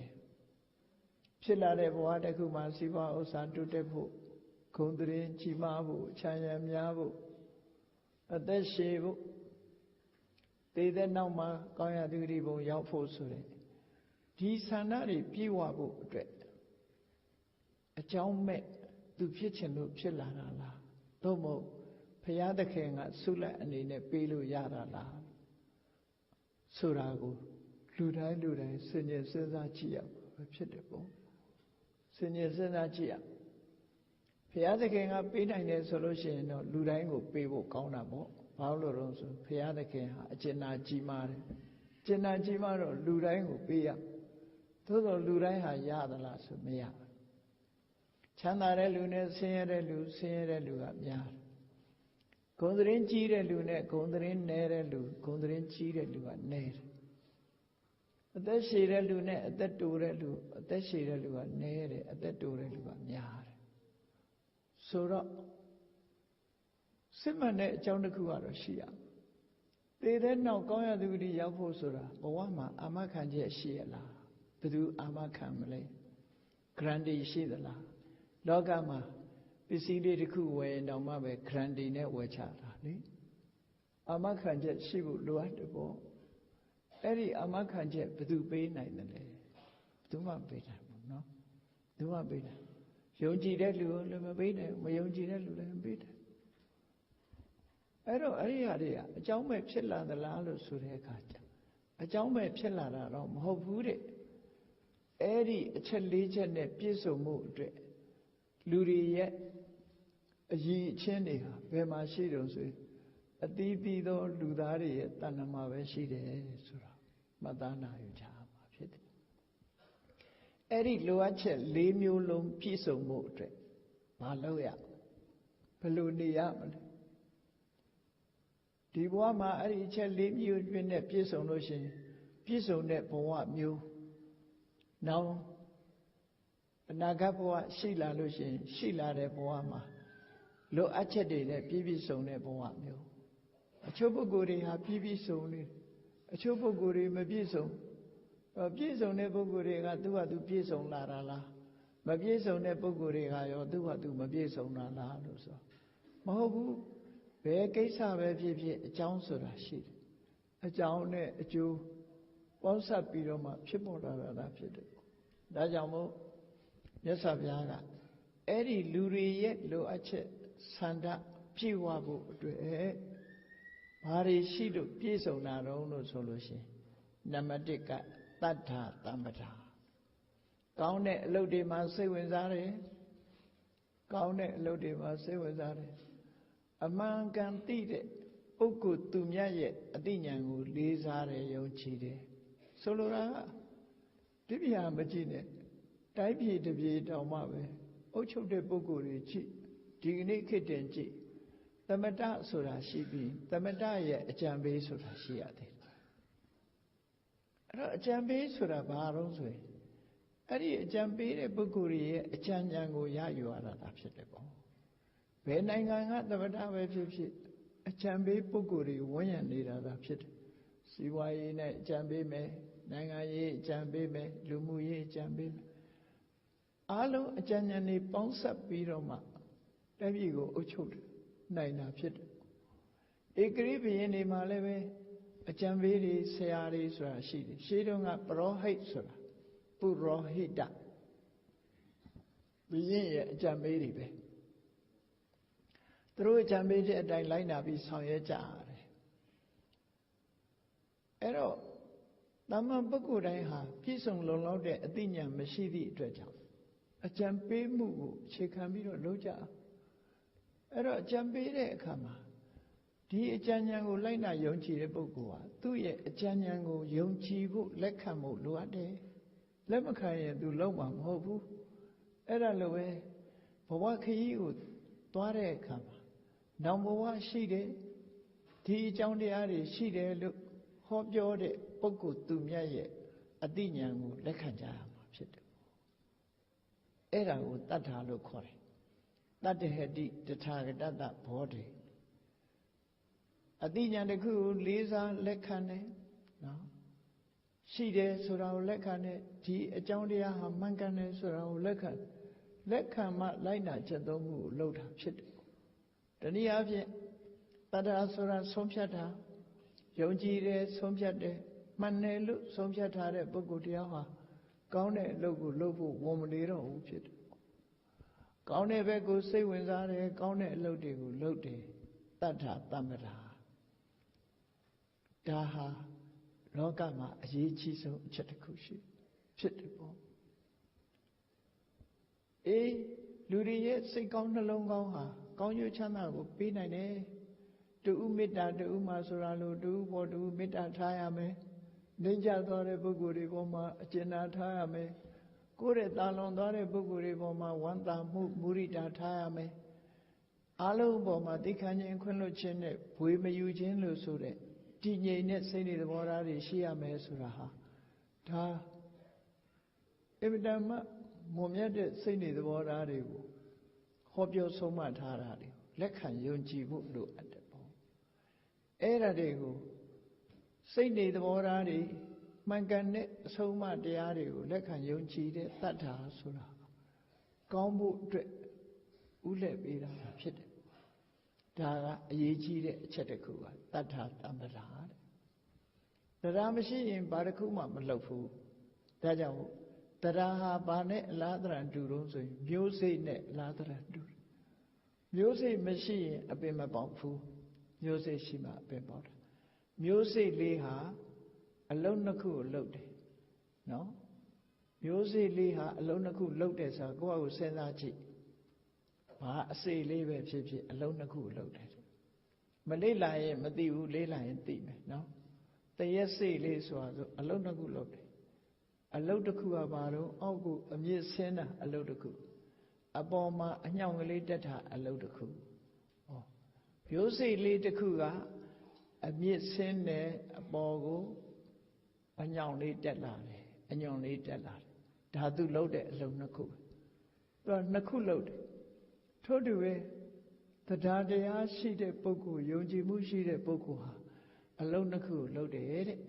ဖြစ်လာတဲ့ဘဝတစ်ခုမှာစီးပွားဥစ္စာတိုးတက်ဖို့ဂုဏ်သတင်းကြီးမားဖို့ချမ်းသာများဖို့အသက်ရှည်ဖို့သေတဲ့နောက်မှာကောင်းရာသူဂတိဘုံရောက်ဖို့ဆိုတဲ့ဒီဆန္ဒတွေပြည့်ဝဖို့အတွက်အကြောင်းမဲ့သူဖြစ်ချင်လို့ဖြစ်လာတာလားသို့မဟုတ်ဘုရားသခင်ကဆုလက်အနေနဲ့ပေးလို့ရတာလားဆိုတာကိုလူတိုင်းစင်ကြယ်စဉ်းစားကြည့်ရမှာဖြစ်တယ်ပေါ့စင်ကြယ်စဉ်းစားကြည့်ရဘုရားသခင်ကပေးနိုင်တယ်ဆိုလို့ရှိရင်တော့လူတိုင်းကိုပေးဖို့ကောင်းတာပေါ့ဘာလို့လဲဆိုဘုရားသခင်ဟာအကျဉ်းနာကြီးမားတယ်ကျဉ်းနာကြီးမားတော့လူတိုင်းကိုပေးရသို့တော်လူတိုင်းဟာရသလားဆိုမရချမ်းသာတဲ့လူနဲ့ဆင်းရဲတဲ့လူကများတယ်ဂုဏ်သတင်းကြီးတဲ့လူနဲ့ဂုဏ်သတင်းနည်းတဲ့လူဂုဏ်သတင်းကြီးတဲ့လူကနည်းတယ်အသက်ရှည်တဲ့လူနဲ့အသက်တိုတဲ့လူအသက်ရှည်တဲ့လူကနည်းတယ်အသက်တိုတဲ့လူကများတယ်ဆိုတော့စစ်မှန်တဲ့အကြောင်းတစ်ခုကတော့ရှိရသေတဲ့နောက်ကောင်းရာသူဂတိရောက်ဖို့ဆိုတာဘဝမှာအာမခံချက်ရှိရလားဘယ်သူအာမခံမလဲဂရန်တီရှိသလားလောကမှာပစ္စည်းလေးတစ်ခုဝယ်ရင်တောင်မှပဲဂရန်တီနဲ့ဝယ်ချတာလေအာမခံချက်ရှိဖို့လိုအပ်တယ်ပေါ့အဲ့ဒီအာမခံချက်ဘယ်သူပေးနိုင်တယ်လဲဘယ်သူမှပေးနိုင်ဘူးနော်ဘယ်သူမှပေးနိုင်ယုံကြည်တဲ့လူလည်းမပေးနိုင်မယုံကြည်တဲ့လူလည်းမပေးနိုင်အဲ့တော့အဲ့ဒီဟာတွေကအကြောင်းမဲ့ဖြစ်လာသလားလို့ဆိုတဲ့အခါကျအကြောင်းမဲ့ဖြစ်လာတာတော့မဟုတ်ဘူးတဲ့အဲ့ဒီအချက်၄ချက်နဲ့ပြည့်စုံမှုအတွက်လူတွေရဲ့အရည်အချင်းတွေဟာဘယ်မှာရှိတုံးဆိုအသီးသီးသောလူသားတွေရဲ့တဏ္ဍမှာပဲရှိတယ်ဆိုတာမှတ်သားနာယူကြမှာဖြစ်တယ်အဲ့ဒီလိုအပ်ချက်၄မျိုးလုံးပြည့်စုံမှုအတွက်မလုပ်ရဘယ်လိုနေရမလဲဒီဘဝမှာအဲ့ဒီအချက်၄မျိုးနဲ့ပြည့်စုံလို့ရှိရင်ပြည့်စုံတဲ့ဘဝမျိုးနောက်အနာဂတ်ဘဝရှိလာလို့ရှိရင်ရှိလာတဲ့ဘဝမှာလိုအပ်ချက်တွေနဲ့ပြည့်စုံတဲ့ဘဝမျိုးအချို့ပုဂ္ဂိုလ်တွေဟာပြည့်စုံနေအချို့ပုဂ္ဂိုလ်တွေမပြည့်စုံပြည့်စုံတဲ့ပုဂ္ဂိုလ်တွေကသူ့ဟာသူပြည့်စုံလာတာလားမပြည့်စုံတဲ့ပုဂ္ဂိုလ်တွေကရောသူ့ဟာသူမပြည့်စုံတာလားလို့ဆိုမဟုတ်ဘူးဘယ်ကိစ္စပဲဖြစ်ဖြစ်အကြောင်းဆိုတာရှိတယ်အကြောင်းနဲ့အကျိုးပေါင်းစပ်ပြီးတော့မှဖြစ်ပေါ်လာတာဖြစ်တယ်ဒါကြောင့်မို့မြတ်စွာဘုရားကအဲ့ဒီလူတွေရဲ့လိုအပ်ချက်ဆန္ဒပြည့်ဝဖို့အတွက်ဘာတွေရှိလို့ပြည့်စုံတာတော့လို့ဆိုလို့ရှိရင်နံပါတ်1ကတတ္ထာတမ္ပထာကောင်းတဲ့အလုပ်တွေမှာစိတ်ဝင်စားတယ်ကောင်းတဲ့အလုပ်တွေမှာစိတ်ဝင်စားတယ်အမှန်ကန်သိတဲ့ပုဂ္ဂိုလ်သူမြတ်ရဲ့အသိဉာဏ်ကိုလေးစားတယ်ယုံကြည်တယ်ဆိုလိုတာကဒီပြာမကြည့်နဲ့တိုင်းပြည်တစ်ပြည်တောင်မှပဲအုပ်ချုပ်တဲ့ပုဂ္ဂိုလ်တွေကြည့်ဒီကနေ့ခေတ်တင်ကြည့်သမထဆိုတာရှိပြီးသမထရဲ့အကြံပေးဆိုတာရှိရသေးတယ်အဲ့တော့အကြံပေးဆိုတာဘာလို့ဆိုရင်အဲ့ဒီအကြံပေးတဲ့ပုဂ္ဂိုလ်ရဲ့အကြံဉာဏ်ကိုရယူရတာဖြစ်တယ်ပေါ့ဘယ်နိုင်ငံကသမထပဲဖြစ်ဖြစ်အကြံပေးပုဂ္ဂိုလ်တွေဝန်းရံနေတာသာဖြစ်တယ်စီးပွားရေးနဲ့အကြံပေးမယ်နိုင်ငံရေးအကြံပေးမယ်လူမှုရေးအကြံပေးမယ်အားလုံးအကြံဉာဏ်တွေပေါင်းစပ်ပြီးတော့မှ တိုင်းပြည်ကိုအုပ်ချုပ်နိုင်တာဖြစ်တယ်ဧကရိဘုရင်တွေမှာလည်းပဲအကြံပေးတွေဆရာတွေဆိုတာရှိတယ်ရှေးတုန်းကပရောဟိတ်ဆိုတာပုရောဟိတဘုရင်ရဲ့အကြံပေးတွေပဲသူတို့အကြံပေးတဲ့အတိုင်းလိုက်နာပြီးဆောင်ရွက်ကြရတယ်အဲ့တော့တမန်ပုဂ္ဂိုလ်တိုင်းဟာပြည့်စုံလုံလောက်တဲ့အသိဉာဏ်မရှိသည့်အတွက်ကြောင့်အကြံပေးမှုကိုအခြေခံပြီးတော့လုပ်ကြအဲ့တော့အကြံပေးတဲ့အခါမှာဒီအကြံဉာဏ်ကိုလိုက်နာယုံကြည်တဲ့ပုဂ္ဂိုလ်ဟာသူ့ရဲ့အကြံဉာဏ်ကိုယုံကြည်ဖို့လက်ခံဖို့လိုအပ်တယ်လက်မခံရင်သူလုံးမှာမဟုတ်ဘူးအဲ့ဒါလိုပဲဘဝခရီးကိုသွားတဲ့အခါမှာနောင်ဘဝရှိတယ်ဒီအကြောင်းတရားတွေရှိတယ်လို့ဟောပြောတဲ့ပုဂ္ဂိုလ်သူမြတ်ရဲ့အသိဉာဏ်ကိုလက်ခံကြရမှာဖြစ်တယ်အဲ့ဒါကိုတတ္ထာလို့ခေါ်တယ်တတ္တဟတိတထာဂတတဘောဓိအသိဉာဏ်တစ်ခုကိုလေးစားလက်ခံတယ်နော်ရှိတယ်ဆိုတာကိုလက်ခံတယ်ဒီအကြောင်းတရားဟာမှန်ကန်တယ်ဆိုတာကိုလက်ခံမှလိုက်နာချက်သုံးမှုကိုလုပ်တာဖြစ်တယ်တနည်းအားဖြင့်တတ္ထာဆိုတာဆုံးဖြတ်တာယုံကြည်တယ်ဆုံးဖြတ်တယ်မှန်တယ်လို့ဆုံးဖြတ်ထားတဲ့ပုဂ္ဂိုလ်တရားဟာကောင်းတဲ့အလုပ်ကိုလုပ်ဖို့ဝန်မနေတော့ဘူးဖြစ်တယ်ကောင်းတဲ့ဘက်ကိုစိတ်ဝင်စားတယ်ကောင်းတဲ့အလုပ်တွေကိုလုပ်တယ်တတ္ထာတမ္ပရာဒါဟာလောကမှာအရေးကြီးဆုံးအချက်တစ်ခုဖြစ်တယ်ပေါ့အေးလူတွေရဲ့စိတ်ကောင်းနှလုံးကောင်းဟာကောင်းကျိုးချမ်းသာကိုပေးနိုင်တယ်တူမေတ္တာတူမှာဆိုတာလို့တူပေါ်တူမေတ္တာထားရမယ်နှိမ့်ချသွားတဲ့ပုဂ္ဂိုလ်တွေပေါ်မှာအကျဉ်းနာထားရမယ်ကိုယ်ရဲ့တာလွန်သွားတဲ့ပုဂ္ဂိုလ်တွေပေါ်မှာဝမ်းသာမှုမုရိဒာထားရမယ်အားလုံးပေါ်မှာသိခံခြင်းခွင့်လွှတ်ခြင်းနဲ့ဘွေမယူခြင်းလို့ဆိုတဲ့တည်ငြိမ်တဲ့စိတ်တွေသဘောထားတွေရှိရမယ်ဆိုတာဟာဒါအမြဲတမ်းမွန်မြတ်တဲ့စိတ်တွေသဘောထားတွေကိုဟောပြောဆုံးမထားတာတွေလက်ခံယုံကြည်ဖို့လိုအပ်တယ်ပေါ့အဲ့ဒါတွေကိုစိတ်တွေသဘောထားတွေမှန်ကန်တဲ့အဆုံးအမတရားတွေကိုလက်ခံယုံကြည်တဲ့တတ္ထာဆိုတာကောင်းဖို့အတွက်ဥလက်ပေးတာဖြစ်တယ်ဒါကအရေးကြီးတဲ့အချက်တစ်ခုကတတ္ထာတမ္ပရာတဲ့တရားမရှိရင်ဘာတစ်ခုမှမလုပ်ဘူးဒါကြောင့်တရားဟာဘာနဲ့အလားတရံတူတော့ဆိုရင်မျိုးစိတ်နဲ့အလားတရံတူမျိုးစိတ်မရှိရင်အပင်မပေါက်ဘူးမျိုးစိတ်ရှိမှအပင်ပေါက်တာမျိုးစိတ်လေးဟာအလုံးနှစ်ခုကိုလှုပ်တယ်နော်မျိုးစိတ်လေးဟာအလုံးနှစ်ခုလှုပ်တယ်ဆိုတာကိုယ့်အကိုစဉ်းစားကြည့်ဘာအစိတ်လေးပဲဖြစ်ဖြစ်အလုံးနှစ်ခုကိုလှုပ်တယ်မလေးလာရင်မသိဘူးလေးလာရင်သိမယ်နော်တရက်စိတ်လေးဆိုတာဆိုအလုံးနှစ်ခုလှုပ်တယ်အလုံးတစ်ခုကဘာတော့အောက်ကိုအမြင့်ဆင်းတာအလုံးတစ်ခုအပေါ်မှာအညောင်ကလေးတက်တာအလုံးတစ်ခုဟောမျိုးစိတ်လေးတစ်ခုကအမြင့်ဆင်းတယ်အပေါ်ကိုအညောင်လေးတက်လာတယ်အညောင်လေးတက်လာတယ်ဒါသူလှုပ်တဲ့အလုံးနှစ်ခုသူကနှစ်ခုလှုပ်တယ်ထို့တူပဲတရားတရားရှိတဲ့ပုဂ္ဂိုလ်ယုံကြည်မှုရှိတဲ့ပုဂ္ဂိုလ်ဟာအလုံးနှစ်ခုကိုလှုပ်တယ်တဲ့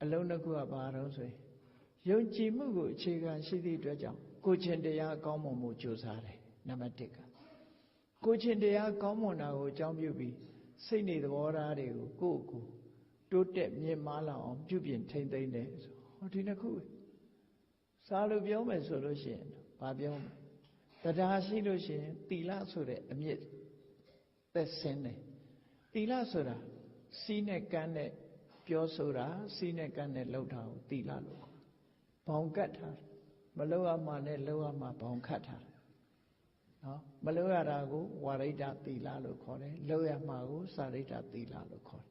အလုံးနှစ်ခုကဘာတော့ဆိုရင်ယုံကြည်မှုကိုအခြေခံရှိသည့်အတွက်ကြောင့်ကိုယ်ချင်းတရားကောင်းမွန်မှုကြိုးစားတယ်နံပါတ်1ကကိုယ်ချင်းတရားကောင်းမွန်တာကိုအကြောင်းပြုပြီးစိတ်နေသဘောထားတွေကိုကိုယ့်တိုးတက်မြင့်မားလာအောင်ပြုပြင်ထိမ့်သိမ့်တယ်ဆိုဟောဒီနှစ်ခုစာလို့ပြောမယ်ဆိုလို့ရှိရင်ဘာပြောမလဲတရားရှိလို့ရှိရင်သီလဆိုတဲ့အမြင့်သက်ဆင်းတယ်သီလဆိုတာစီးနဲ့ကမ်းနဲ့ပြောဆိုတာစီးနဲ့ကမ်းနဲ့လှုပ်တာကိုသီလလို့ဘောင်ကတ်ထားမလှုပ်ရမှနဲ့လှုပ်ရမှဘောင်ခတ်ထားနော်မလှုပ်ရတာကိုဝါရိတသီလလို့ခေါ်တယ်လှုပ်ရမှကိုစာရိတသီလလို့ခေါ်တယ်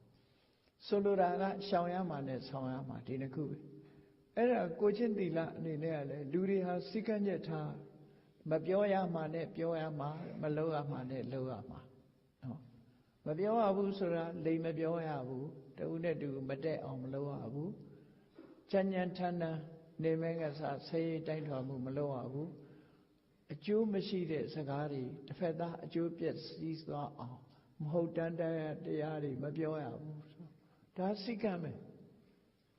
ဆိုလိုတာကရှောင်ရမှနဲ့ဆောင်ရမှဒီနှစ်ခုပဲအဲ့ဒါကိုချင်းသီလအနေနဲ့ကလည်းလူတွေဟာစိတ်ကန့်ချက်ထားမပြောရမှနဲ့ပြောရမှမလှုပ်ရမှနဲ့လှုပ်ရမှနော်မပြောရဘူးဆိုတာလိမ်မပြောရဘူးတဦးနဲ့တူမတက်အောင်မလုပ်ရဘူးကြံ့ကြံ့ထန်းထန်းနေမဲကစားဆဲရေးတိုင်းထွာမှုမလုပ်ရဘူးအကျိုးမရှိတဲ့စကားတွေတစ်ဖက်သားအကျိုးပြည့်စည်သွားအောင်မဟုတ်တမ်းတရားတွေမပြောရဘူးဒါစိတ်ကမ်းမယ်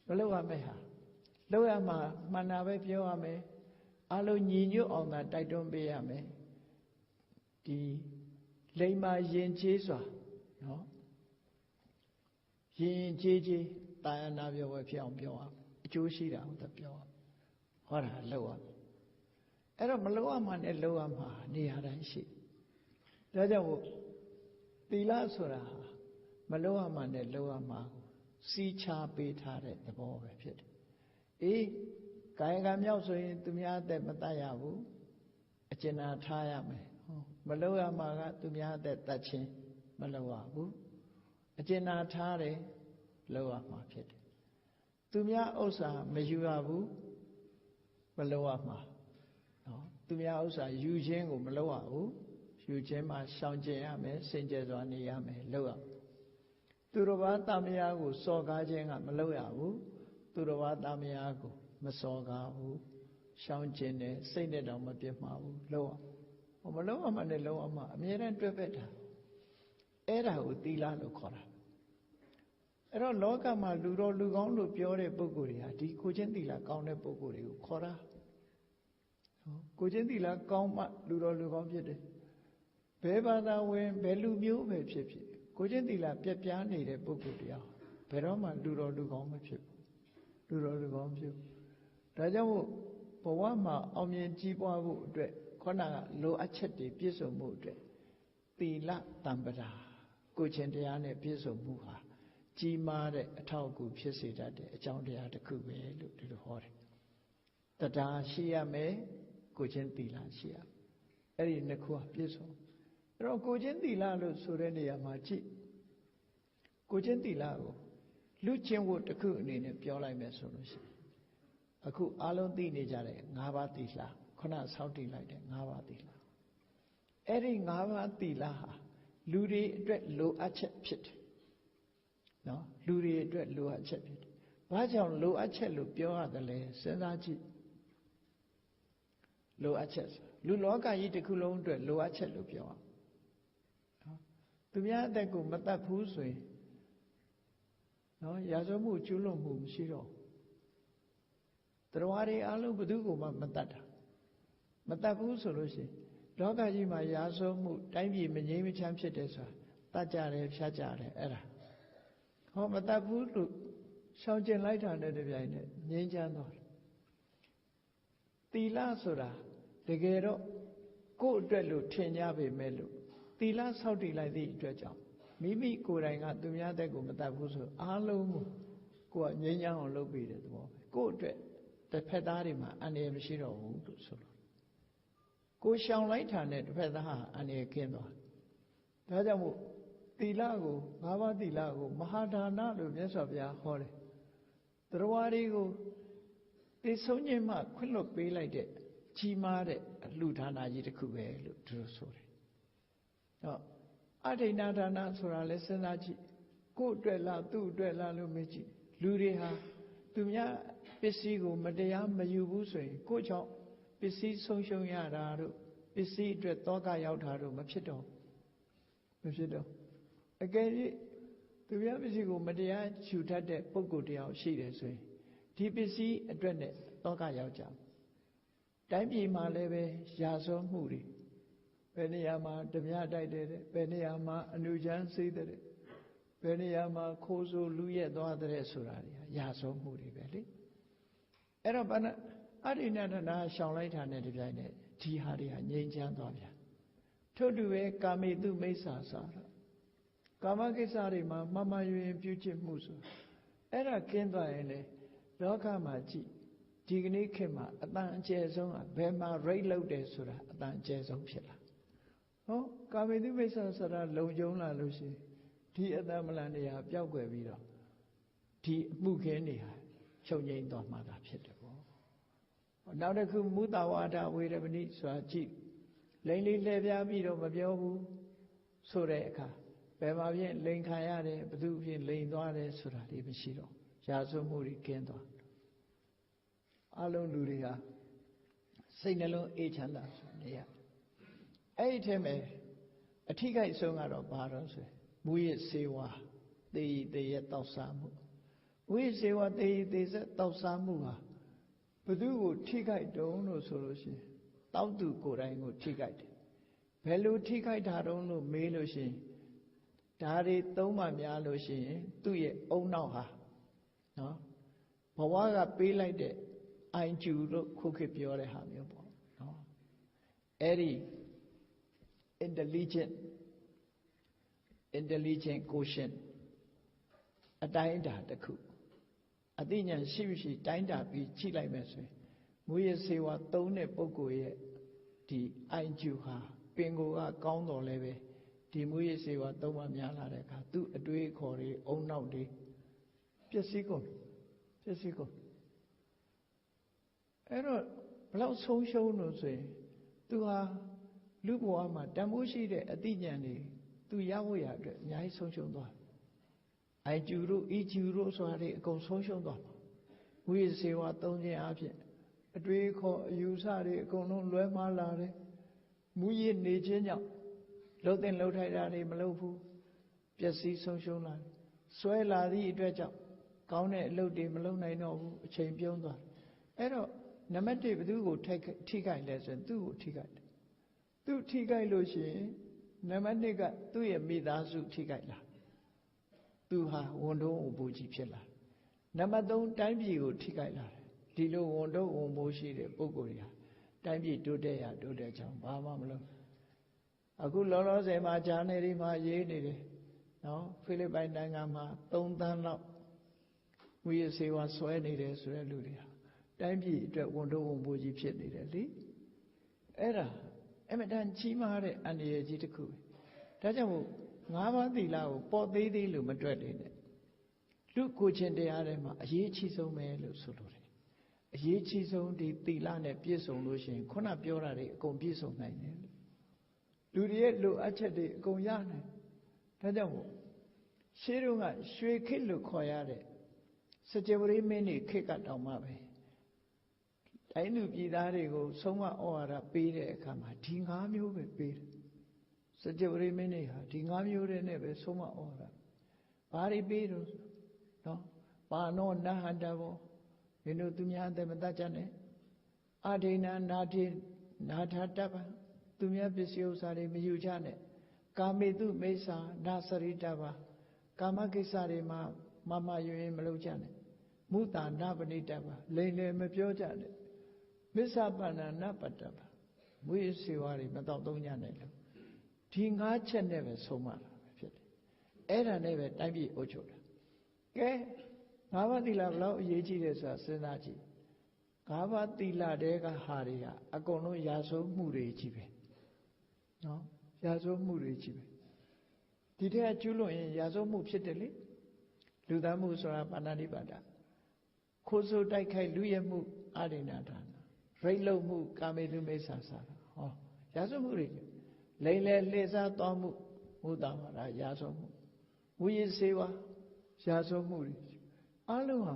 မလုပ်ရမယ်ဟာလုပ်ရမှာမှန်တာပဲပြောရမယ်အလုံးညီညွတ်အောင်သာတိုက်တွန်းပေးရမယ် ဒီလိမ္မာယဉ်ကျေးစွာနော်ယဉ်ကျေးကြီးတာယာနာပြောဝဲဖြစ်အောင်ပြောအောင်အကျိုးရှိတာဟုတ်တယ်ပြောအောင်ဟောတာလောက်အောင်အဲ့တော့မလောက်ရမှနဲ့လောက်ရမှာနေရာတိုင်းရှိဒါကြောင့်မို့သီလဆိုတာမလောက်ရမှနဲ့လောက်ရမှာစီးချပေးထားတဲ့သဘောပဲဖြစ်တယ်အေးကာယကံမြောက်ဆိုရင်သူများအသက်မတတ်ရဘူးအကျဉ်းနာထားရမယ်မလောက်ရမှာကသူများအသက်တတ်ခြင်းမလောက်ရဘူးအကျဉ်းနာထားတယ်လောက်ရမှာဖြစ်တယ်သူများဥစ္စာမယူရဘူးမလောက်ရမှာနော်သူများဥစ္စာယူခြင်းကိုမလောက်ရဘူးယူခြင်းမှာရှောင်ကျဉ်ရမယ်စင်ကြယ်စွာနေရမယ်လောက်ရသူတော်ဘာတမယာကိုစော်ကားခြင်းကမလောက်ရဘူးသူတော်ဘာတမယာကိုမစော်ကားဘူးရှောင်ကျဉ်တယ်စိတ်နဲ့တော့မပြတ်မှာဘူးလောက်ရမလောက်ရမှနဲ့လောက်ရမှအမြဲတမ်းတွဲဖက်တာအဲ့ဒါကိုသီလလို့ခေါ်တာအဲ့တော့လောကမှာလူတော်လူကောင်းလို့ပြောတဲ့ပုဂ္ဂိုလ်တွေဟာဒီကိုချင်းသီလကောင်းတဲ့ပုဂ္ဂိုလ်တွေကိုခေါ်တာကိုချင်းသီလကောင်းမှလူတော်လူကောင်းဖြစ်တယ်ဘယ်ဘာသာဝင်ဘယ်လူမျိုးပဲဖြစ်ဖြစ်ကိုချင်းသီလပြက်ပြားနေတဲ့ပုဂ္ဂိုလ်တရားဘယ်တော့မှလူတော်လူကောင်းမဖြစ်ဘူးလူတော်လူကောင်းဖြစ်ဒါကြောင့်မို့ဘဝမှာအောင်မြင်ကြီးပွားဖို့အတွက်ခေါင်းကလိုအပ်ချက်တွေပြည့်စုံမှုအတွက်သီလတံပဒါကိုချင်းတရားနဲ့ပြည့်စုံမှုဟာကြီးမားတဲ့အထောက်အကူဖြစ်စေတတ်တဲ့အကြောင်းတရားတစ်ခုပဲလို့ဒီလိုဟောတယ်တရားရှိရမယ်ကိုချင်းသီလရှိရအဲ့ဒီနှစ်ခုဟာပြည့်စုံအဲ့တော့ကိုချင်းသီလလို့ဆိုတဲ့နေရာမှာကြည့်ကိုချင်းသီလကိုလူချင်းဝတ်တစ်ခုအနေနဲ့ပြောလိုက်မယ်ဆိုလို့ရှိရင်အခုအားလုံးသိနေကြတဲ့၅ပါးသီလခုနဆောက်တည်လိုက်တဲ့၅ပါးသီလအဲ့ဒီ၅ပါးသီလဟာလူတွေအတွက်လိုအပ်ချက်ဖြစ်တယ်နော်လူတွေအတွက်လိုအပ်ချက်ဖြစ်တယ်ဘာကြောင့်လိုအပ်ချက်လို့ပြောရတယ်လဲစဉ်းစားကြည့်လိုအပ်ချက်လူလောကကြီးတစ်ခုလုံးအတွက်လိုအပ်ချက်လို့ပြောအောင်နော်သူများအသက်ကိုမတတ်ဘူးဆိုရင်နော်ရာဇဝမှုကျူးလွန်မှုမရှိတော့တရားတွေအလုံးဘယ်သူကိုမှမတတ်တာမတတ်ဘူးဆိုလို့ရှိရင်လောကကြီးမှာရာဇဝမှုတိုင်းပြည်မငြိမ်းမချမ်းဖြစ်တယ်ဆိုတာတတ်ကြတယ်ဖြတ်ကြတယ်အဲ့ဒါဟောမတတ်ဘူးလို့ရှောင်ကျင်လိုက်တာနဲ့တပြိုင်နက်ငြိမ်းချမ်းသွားတယ်သီလဆိုတာတကယ်တော့ကိုယ့်အတွက်လို့ထင်ကြပေမဲ့လို့သီလဆောက်တည်လိုက်သည့်အတွက်ကြောင့်မိမိကိုယ်တိုင်ကသူများတဲ့ကိုမတတ်ဘူးဆိုအားလုံးကိုယ်ကငြိမ်းချမ်းအောင်လုပ်ပေးတဲ့သဘောပဲကိုယ့်အတွက်တစ်ဖက်သားတွေမှာအန္တရာယ်မရှိတော့ဘူးလို့ဆိုလို့ကိုရှောင်လိုက်တာနဲ့တစ်ဖက်သားဟာအန္တရာယ်ကင်းသွားဒါကြောင့်မို့သီလကို၅ပါးသီလကိုမဟာဒါနလို့မြတ်စွာဘုရားဟောတယ်တရားတွေကိုသိဆုံးခြင်းမှခွင့်လွှတ်ပေးလိုက်တဲ့ကြီးမားတဲ့အလှူဒါနကြီးတစ်ခုပဲလို့သူတို့ဆိုတယ်ဟောအဋိဏဒါနဆိုတာလဲစဉ်းစားကြည့်ကိုယ့်အတွက်လားသူ့အတွက်လားလို့မေးကြည့်လူတွေဟာသူများပစ္စည်းကိုမတရားမယူဘူးဆိုရင်ကိုယ့်ကြောင့်ပစ္စည်းဆုံးရှုံးရတာတို့ပစ္စည်းအတွက်တောကရောက်တာတို့မဖြစ်တော့အကယ်၍သူများပစ္စည်းကိုမတရားယူတတ်တဲ့ပုဂ္ဂိုလ်တရားရှိတယ်ဆိုရင်ဒီပစ္စည်းအတွက်နဲ့တောကရောက်ကြတိုင်းပြည်မှာလည်းပဲရာဇဝမှုတွေဘယ်နေရာမှာဓမြတိုက်တယ်ဘယ်နေရာမှာအနုချမ်းစေးတယ်ဘယ်နေရာမှာခိုးဆိုးလူရက်သွားတဲ့ဆိုတာတွေရာဇဝမှုတွေပဲလေအဲ့တော့ဘာနဲ့အဋိဏဒါနရှောင်လိုက်တာနဲ့တပြိုင်နက်ဒီဟာတွေဟာငြိမ်းချမ်းသွားပြန်ထို့တူပဲကာမေတုမိစ္ဆာစာကာမကိစ္စတွေမှာမှန်မှန်ယွင်ပြုချစ်မှုဆိုအဲ့ဒါကင်းသွားရင်လေလောကမှာကြည့်ဒီကနေ့ခေတ်မှာအတန်အကျယ်ဆုံးဘယ်မှာရိတ်လောက်တယ်ဆိုတာအတန်အကျယ်ဆုံးဖြစ်လာဟောကာမေတုမိစ္ဆာဆိုတာလုံကျုံလာလို့ရှိရင်ဒီအတန်မလန်တွေဟာပျောက်ကွယ်ပြီးတော့ဒီအမှုခင်းတွေဟာချုပ်ငြိမ်းသွားမှသာဖြစ်တယ်ပေါ့နောက်တစ်ခုမုသဝါဒဝေရမဏိဆိုတာကြည့်လိမ့်လေးလှည့်ပြားပြီးတော့မပြောဘူးဆိုတဲ့အခါဘယ်မှာဖြင့်လိန်ခံရတယ်ဘသူဖြင့်လိန်သွားတယ်ဆိုတာဒီမရှိတော့ရာဇဝမှုတွေကင်းသွားအလုံးလူတွေဟာစိတ်နှလုံးအေးချမ်းသာနေရအဲ့ဒီထဲမှာအထိကိဆုံးကတော့ဘာတော့ဆိုမူရစေဝါသေရသေရတောက်စားမှုမူရစေဝါသေရသေဆက်တောက်စားမှုဟာဘသူကိုထိခိုက်တုံးလို့ဆိုလို့ရှိရင်တောက်သူကိုယ်တိုင်ကိုထိခိုက်တယ် ဘယ်လိုထိခိုက်တာတုံးလို့မေးလို့ရှိရင်ဒါတွေသုံးမှများလို့ရှိရင်သူ့ရဲ့အုံနောက်ဟာနော်ဘဝကပေးလိုက်တဲ့အိုင်ကျူလို့ခုခေတ်ပြောတဲ့ဟာမျိုးပေါ့နော်အဲ့ဒီ intelligent quotient အတိုင်းအတာတစ်ခုအသိဉာဏ်ရှိမရှိတိုင်းတာပြီးကြည့်လိုက်မယ်ဆိုရင်မူရစေဝါသုံးတဲ့ပုဂ္ဂိုလ်ရဲ့ဒီအိုင်ကျူဟာပင်ကိုယ်ကကောင်းတော်လဲပဲဒီမူရစေဝါသုံးပါများလာတဲ့အခါသူ့အတွေးခေါ်တွေအုံနောက်တွေပျက်စီးကုန်အဲ့တော့ဘလောက်ဆုံးရှုံးလို့ဆိုရင်သူဟာလူဘဝမှာတန်ဖိုးရှိတဲ့အသိဉာဏ်တွေသူရဖို့ရအတွက်အများကြီးဆုံးရှုံးသွားအိုင်ကျူတို့အီကျူတို့ဆိုတာတွေအကုန်ဆုံးရှုံးသွားမူရစေဝါသုံးခြင်းအပြင်အတွေးခေါ်အယူဆတွေအကုန်လုံးလွဲမှားလာတယ်မူရနေခြင်းကြောင့်လှုပ်တဲ့လှုပ်ထိုက်တာတွေမလုပ်ဘူးပျက်စီးဆုံးရှုံးလာတယ်ဆွဲလာသည့်အတွက်ကြောင့်ကောင်းတဲ့အလုပ်တွေမလုပ်နိုင်တော့ဘူးအချိန်ပြုံးသွားအဲ့တော့နံပါတ်1ဘယ်သူကိုထိခိုက်လဲဆိုရင်သူ့ကိုထိခိုက်တယ်သူထိခိုက်လို့ရှိရင်နံပါတ်2ကသူ့ရဲ့မိသားစုထိခိုက်လာသူဟာဝန်ထုံးဝန်ပိုးကြီးဖြစ်လာနံပါတ်3တိုင်းပြည်ကိုထိခိုက်လာတယ်ဒီလိုဝန်ထုံးဝန်ပိုးရှိတဲ့ပုဂ္ဂိုလ်တွေဟာတိုင်းပြည်တိုးတက်ရတိုးတက်ချောင်းဘာမှမလုပ်အခုလောလောဆယ်မှာဂျာနယ်တွေမှာရေးနေတယ်နော်ဖိလစ်ပိုင်နိုင်ငံမှာ3 သန်းလောက်မူရစေဝါဆွဲနေတယ်ဆိုတဲ့လူတွေဟာတိုင်းပြည်အတွက်ဝန်ထုံးဝန်ပိုးကြီးဖြစ်နေတယ်လေအဲ့ဒါအမတန်ကြီးမားတဲ့အန္တရာယ်ကြီးတစ်ခုဒါကြောင့်မို့5 ပါးသီလကိုပေါ်သေးသေးလို့မတွက်နေနဲ့လူကိုချင်းတရားထဲမှာအရေးကြီးဆုံးပဲလို့ဆိုလိုတယ်အရေးကြီးဆုံးဒီသီလနဲ့ပြည့်စုံလို့ရှိရင်ခုနပြောတာတွေအကုန်ပြည့်စုံနိုင်တယ်လူတွေရဲ့လိုအပ်ချက်တွေအကုန်ရနိုင်ဒါကြောင့်မို့ရှေးတုန်းကရွှေခေတ်လို့ခေါ်ရတဲ့စကြဝဠာမင်းတွေခေတ်ကတောင်မှပဲတိုင်းသူပြည်သားတွေကိုဆုံးမဩဝါဒပေးတဲ့အခါမှာဒီ5 မျိုးပဲပေးတယ်စကြဝဠာမင်းတွေဟာဒီ5 မျိုးတည်းနဲ့ပဲဆုံးမဩဝါဒဘာတွေပေးတော့နော်ပါဏောနဟန္တဘောမင်းတို့သူများအသက်မတတ်ကြနဲ့အဒိဏနာထာတပ္ပသူများပစ္စည်းဥစ္စာတွေမယူကြနဲ့ကာမေတုမိစ္ဆာနာစရိတပ္ပကာမကိစ္စတွေမှာမယွင်မလုပ်ကြနဲ့မုတာနပဏိတပ္ပလိမ်လည်မပြောကြနဲ့မစ္ဆပန္နနပတ္တပ္ပမွေးစေဝါတွေမတော့သုံးကြနဲ့လို့ဒီ5 ချက်နဲ့ပဲဆုံးမတာပဲဖြစ်တယ်အဲ့ဒါနဲ့ပဲတိုင်းပြည်အုပ်ချုပ်တာကဲ5 ပါးသီလဘလောက်အရေးကြီးတယ်ဆိုတာစဉ်းစားကြည့်5 ပါးသီလတဲကဟာတွေကအကုန်လုံးရာဇဝမှုတွေကြီးပဲနော်ရာဇဝမှုတွေကြီးပဲဒီတည်းကကျူးလွန်ရင်ရာဇဝမှုဖြစ်တယ်လေလူသားမှုဆိုတာပါဏာတိပါဒခိုးဆိုးတိုက်ခိုက်လူရဲမှုအဒိဏဒါနရိတ်လုံမှုကာမေတုမိစ္ဆာစာဟောရာဇဝမှုတွေလိမ်လည်လှည့်စားသွားမှုမုတာဝါဒရာဇဝမှုဝိရစေဝါရာဇဝမှုတွေအလုံးဟာ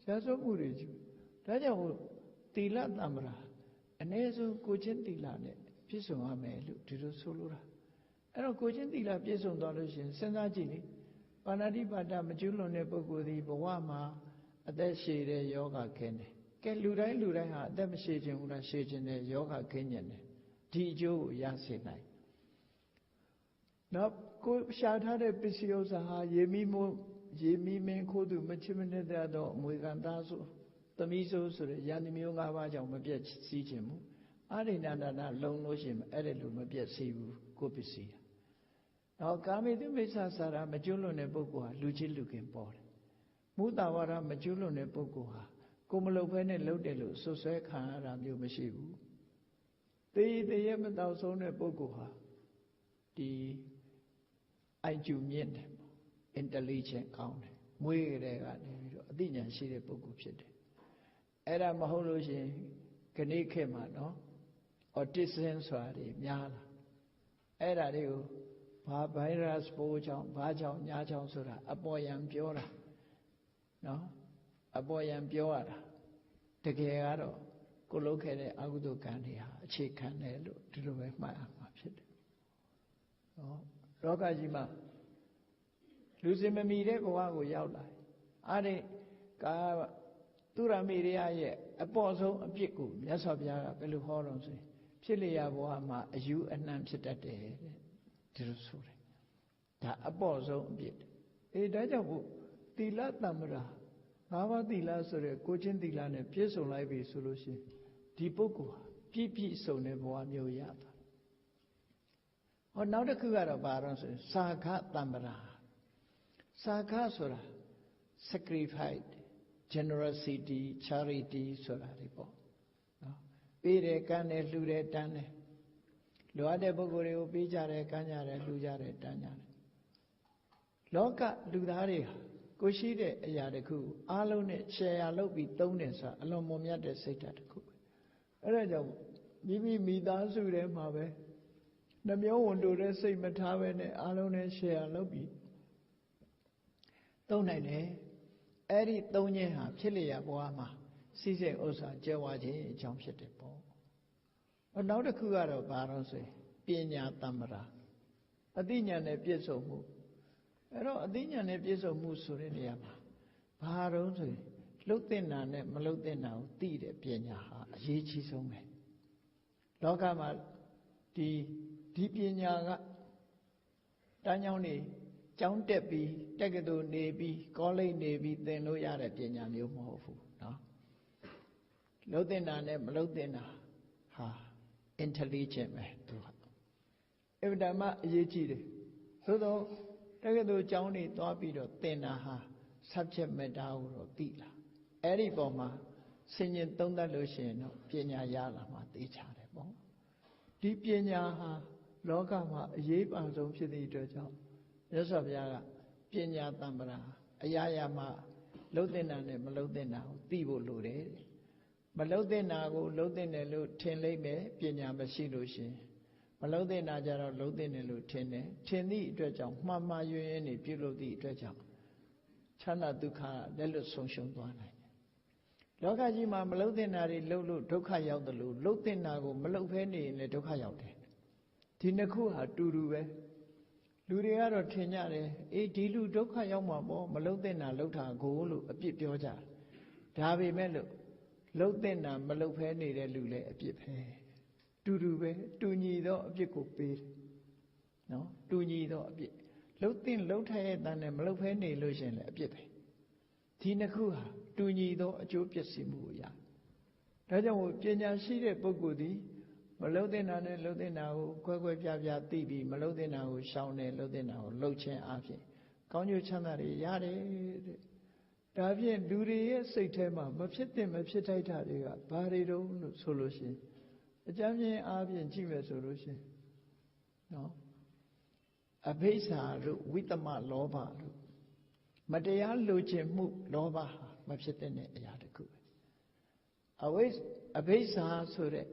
ရာဇဝမှုတွေကြီးဒါကြောင့်သီလတမ္ပရာအ ਨੇ ဆုံးကိုချင်းသီလနဲ့ပြည့်စုံရမယ်လို့ဒီလိုဆိုလိုတာအဲ့တော့ကိုချင်းသီလပြည့်စုံသွားလို့ရှိရင်စဉ်းစားကြည့်လေပါဏာတိပါဒမကျွလွန်တဲ့ပုဂ္ဂိုလ်ဒီဘဝမှာအသက်ရှည်တဲ့ယောဂခင်းတယ်ကဲလူတိုင်းဟာအသက်မရှည်ခြင်းဘူးလားရှည်ခြင်းနဲ့ယောဂခင်းခြင်းနဲ့ဒီအကျိုးကိုရစေနိုင်နောက်ကိုရှာထားတဲ့ပစ္စည်းဥစ္စာဟာရေမီမင်းခိုးသူမချစ်မနစ်တော့အမွေခံသားဆိုသမီးဆိုတဲ့ယန္တိမျိုး5 ပါးကြောင့်မပြည့်စည်ခြင်းဘူးအရိဏဒါနလုံလို့ရှိရင်အဲ့ဒါလိုမပြည့်စည်ဘူးကိုပစ္စည်းနောက်ကာမေတုမိစ္ဆာစာရမကျွလွန်တဲ့ပုဂ္ဂိုလ်ဟာလူချင်းလူခင်ပေါ်တယ်မုတာဝါဒမကျွလွန်တဲ့ပုဂ္ဂိုလ်ဟာကိုမလုပ်ဘဲနဲ့လုပ်တယ်လို့ဆွဆွဲခံရတာမျိုးမရှိဘူးတရေမတောက်ဆုံးတဲ့ပုဂ္ဂိုလ်ဟာဒီအိုင်ကျူမြင့်တယ် intelligent ကောင်းတယ်မွေးကြတဲ့ကနေပြီးတော့အသိဉာဏ်ရှိတဲ့ပုဂ္ဂိုလ်ဖြစ်တယ်အဲ့ဒါမဟုတ်လို့ရှိရင်ခဏခေတ်မှာနော် autism ဆိုတာတွေများလာအဲ့ဒါတွေကိုဘာ virus ပိုးကြောင့်ဘာကြောင့်ညာကြောင့်ဆိုတာအပေါ်ယံပြောတာနော်အပေါ်ယံပြောရတာတကယ်ကတော့ကိုလုပ်ခဲ့တဲ့အကုသိုလ်ကံတွေဟာအခြေခံတယ်လို့ဒီလိုပဲမှတ်ရမှာဖြစ်တယ်နော်လောကကြီးမှာလူစင်မမီတဲ့ဘဝကိုရောက်လာအဲ့ဒီကာသူရမေရိယရဲ့အပေါ်ဆုံးအပြစ်ကိုမြတ်စွာဘုရားကဘယ်လိုဟောတော့ဆိုရင် ဖြစ်လျာဘဝမှာအယူအနှံဖြစ်တတ်တယ်တဲ့ဒီလိုဆိုတယ်ဒါအပေါ့ဆုံးအပြစ်ဒါကြောင့်မို့သီလတမ္ပရာ၅ပါးသီလဆိုတဲ့ကိုချင်းသီလနဲ့ပြည့်စုံလိုက်ပြီဆိုလို့ရှိရင်ဒီပုဂ္ဂိုလ်ဟာပြည့်စုံတဲ့ဘဝမျိုးရတာဟောနောက်တစ်ခုကတော့ဘာလို့ဆိုရင်စာခတမ္ပရာစာခဆိုတာ sacrifice generosity charity ဆိုတာတွေပေါ့နော်ပေးတယ်ကမ်းတယ်လှူတယ်တန်းတယ်လိုအပ်တဲ့ပုဂ္ဂိုလ်တွေကိုပေးကြတယ်ကမ်းကြတယ်လှူကြတယ်တန်းကြတယ်လောကလူသားတွေဟာကိုရှိတဲ့အရာတခုအားလုံးနဲ့ share လုပ်ပြီးသုံးတယ်ဆိုတာအလွန်မွန်မြတ်တဲ့စိတ်ဓာတ်တစ်ခုပဲအဲ့ဒါကြောင့်မိသားစုထဲမှာပဲနှမျောဝန်တိုတဲ့စိတ်မထားပဲနဲ့အားလုံးနဲ့ share လုပ်ပြီးသုံးနိုင်တယ်အဲ့ဒီသုံးခြင်းဟာဖြစ်လျက်ဘဝမှာစိစိတ်ဥစ္စာကျဲဝါခြင်းအကြောင်းဖြစ်တယ်ပေါ့နောက်တစ်ခုကတော့ဘာလို့ဆိုရင်ပညာတမ္ပရာအသိဉာဏ်နဲ့ပြည့်စုံမှုအဲ့တော့အသိဉာဏ်နဲ့ပြည့်စုံမှုဆိုတဲ့နေရာမှာဘာတော့ဆိုရင်လှုပ်တဲ့နာနဲ့မလှုပ်တဲ့နာကိုသိတဲ့ပညာဟာအရေးကြီးဆုံးပဲလောကမှာဒီပညာကတန်းကြောင်းနေကျောင်းတက်ပြီးတက္ကသိုလ်နေပြီးကောလိပ်နေပြီးသင်လို့ရတဲ့ပညာမျိုးမဟုတ်ဘူးเนาะလှုပ်တဲ့နာနဲ့မလှုပ်တဲ့နာဟာ intelligent ပဲသူဟာအဗ္ဗဓမ္မအရေးကြီးတယ်သို့တော့တက္ကသိုလ်ကျောင်းနေသွားပြီးတော့သင်တာဟာ subject matter ကိုတော့သိလာအဲ့ဒီပုံမှာဆင်ញင်သုံးသပ်လို့ရှိရင်တော့ပညာရလာမှသိချတယ်ပေါ့ဒီပညာဟာလောကမှာအရေးပါဆုံးဖြစ်သည့်အတွက်ကြောင့်မြတ်စွာဘုရားကပညာတမ္ပရာအရာရာမှာလှုပ်တဲ့နာနဲ့မလှုပ်တဲ့နာကိုသိဖို့လိုတယ်မလှုပ်တဲ့နာကိုလှုပ်တဲ့တယ်လို့ထင်လိုက်မယ်ပညာမရှိလို့ရှိရင်မလှုပ်တဲ့နာကြတော့လှုပ်တဲ့တယ်လို့ထင်တယ်ထင်သည့်အတွက်ကြောင့်မှားမှားယွင်းယွင်းနေပြုလုပ်သည့်အတွက်ကြောင့်ချမ်းသာဒုက္ခလက်လွတ်ဆုံးရှုံးသွားနိုင်တယ်လောကကြီးမှာမလှုပ်တဲ့နာတွေလှုပ်လို့ဒုက္ခရောက်တယ်လို့လှုပ်တဲ့နာကိုမလှုပ်ဖဲနေရင်လည်းဒုက္ခရောက်တယ်ဒီနှစ်ခုဟာတူတူပဲလူတွေကတော့ထင်ကြတယ်ဒီလူဒုက္ခရောက်မှာပေါ့မလှုပ်တဲ့နာလှုပ်တာကိုလို့အပြစ်ပြောကြဒါပေမဲ့လို့လှုပ်တဲ့နာမလှုပ်ဖဲနေတဲ့လူလည်းအပြစ်ပဲတူတူပဲတူညီသောအပြစ်ကိုပေးတယ်နော်တူညီသောအပြစ်လှုပ်တဲ့လှုပ်ထိုက်ရဲ့တန်းနဲ့မလှုပ်ဖဲနေလို့ရှင်လည်းအပြစ်ပဲဒီနှစ်ခုဟာတူညီသောအကျိုးပျက်စီးမှုကိုရဒါကြောင့်ပညာရှိတဲ့ပုဂ္ဂိုလ်သည်မလှုပ်တဲ့နာနဲ့လှုပ်တဲ့နာကိုခွဲခွဲပြားပြားသိပြီးမလှုပ်တဲ့နာကိုရှောင်တယ်လှုပ်တဲ့နာကိုလှုပ်ခြင်းအပြင်ကောင်းကျိုးချမ်းသာတွေရတယ်တဲ့ဒါဖြင့်လူတွေရဲ့စိတ်ထဲမှာမဖြစ်တဲ့မဖြစ်ထိုက်တာတွေကဘာတွေတုံးလို့ဆိုလို့ရှိရင်အကြမ်းဖျင်းအားဖြင့်ကြည့်မယ်ဆိုလို့ရှိရင်နော်အဘိဓါတို့ဝိတ္တမလောဘတို့မတရားလိုချင်မှုလောဘဟာမဖြစ်တဲ့အရာတစ်ခုပဲအဘိဓါဆိုတဲ့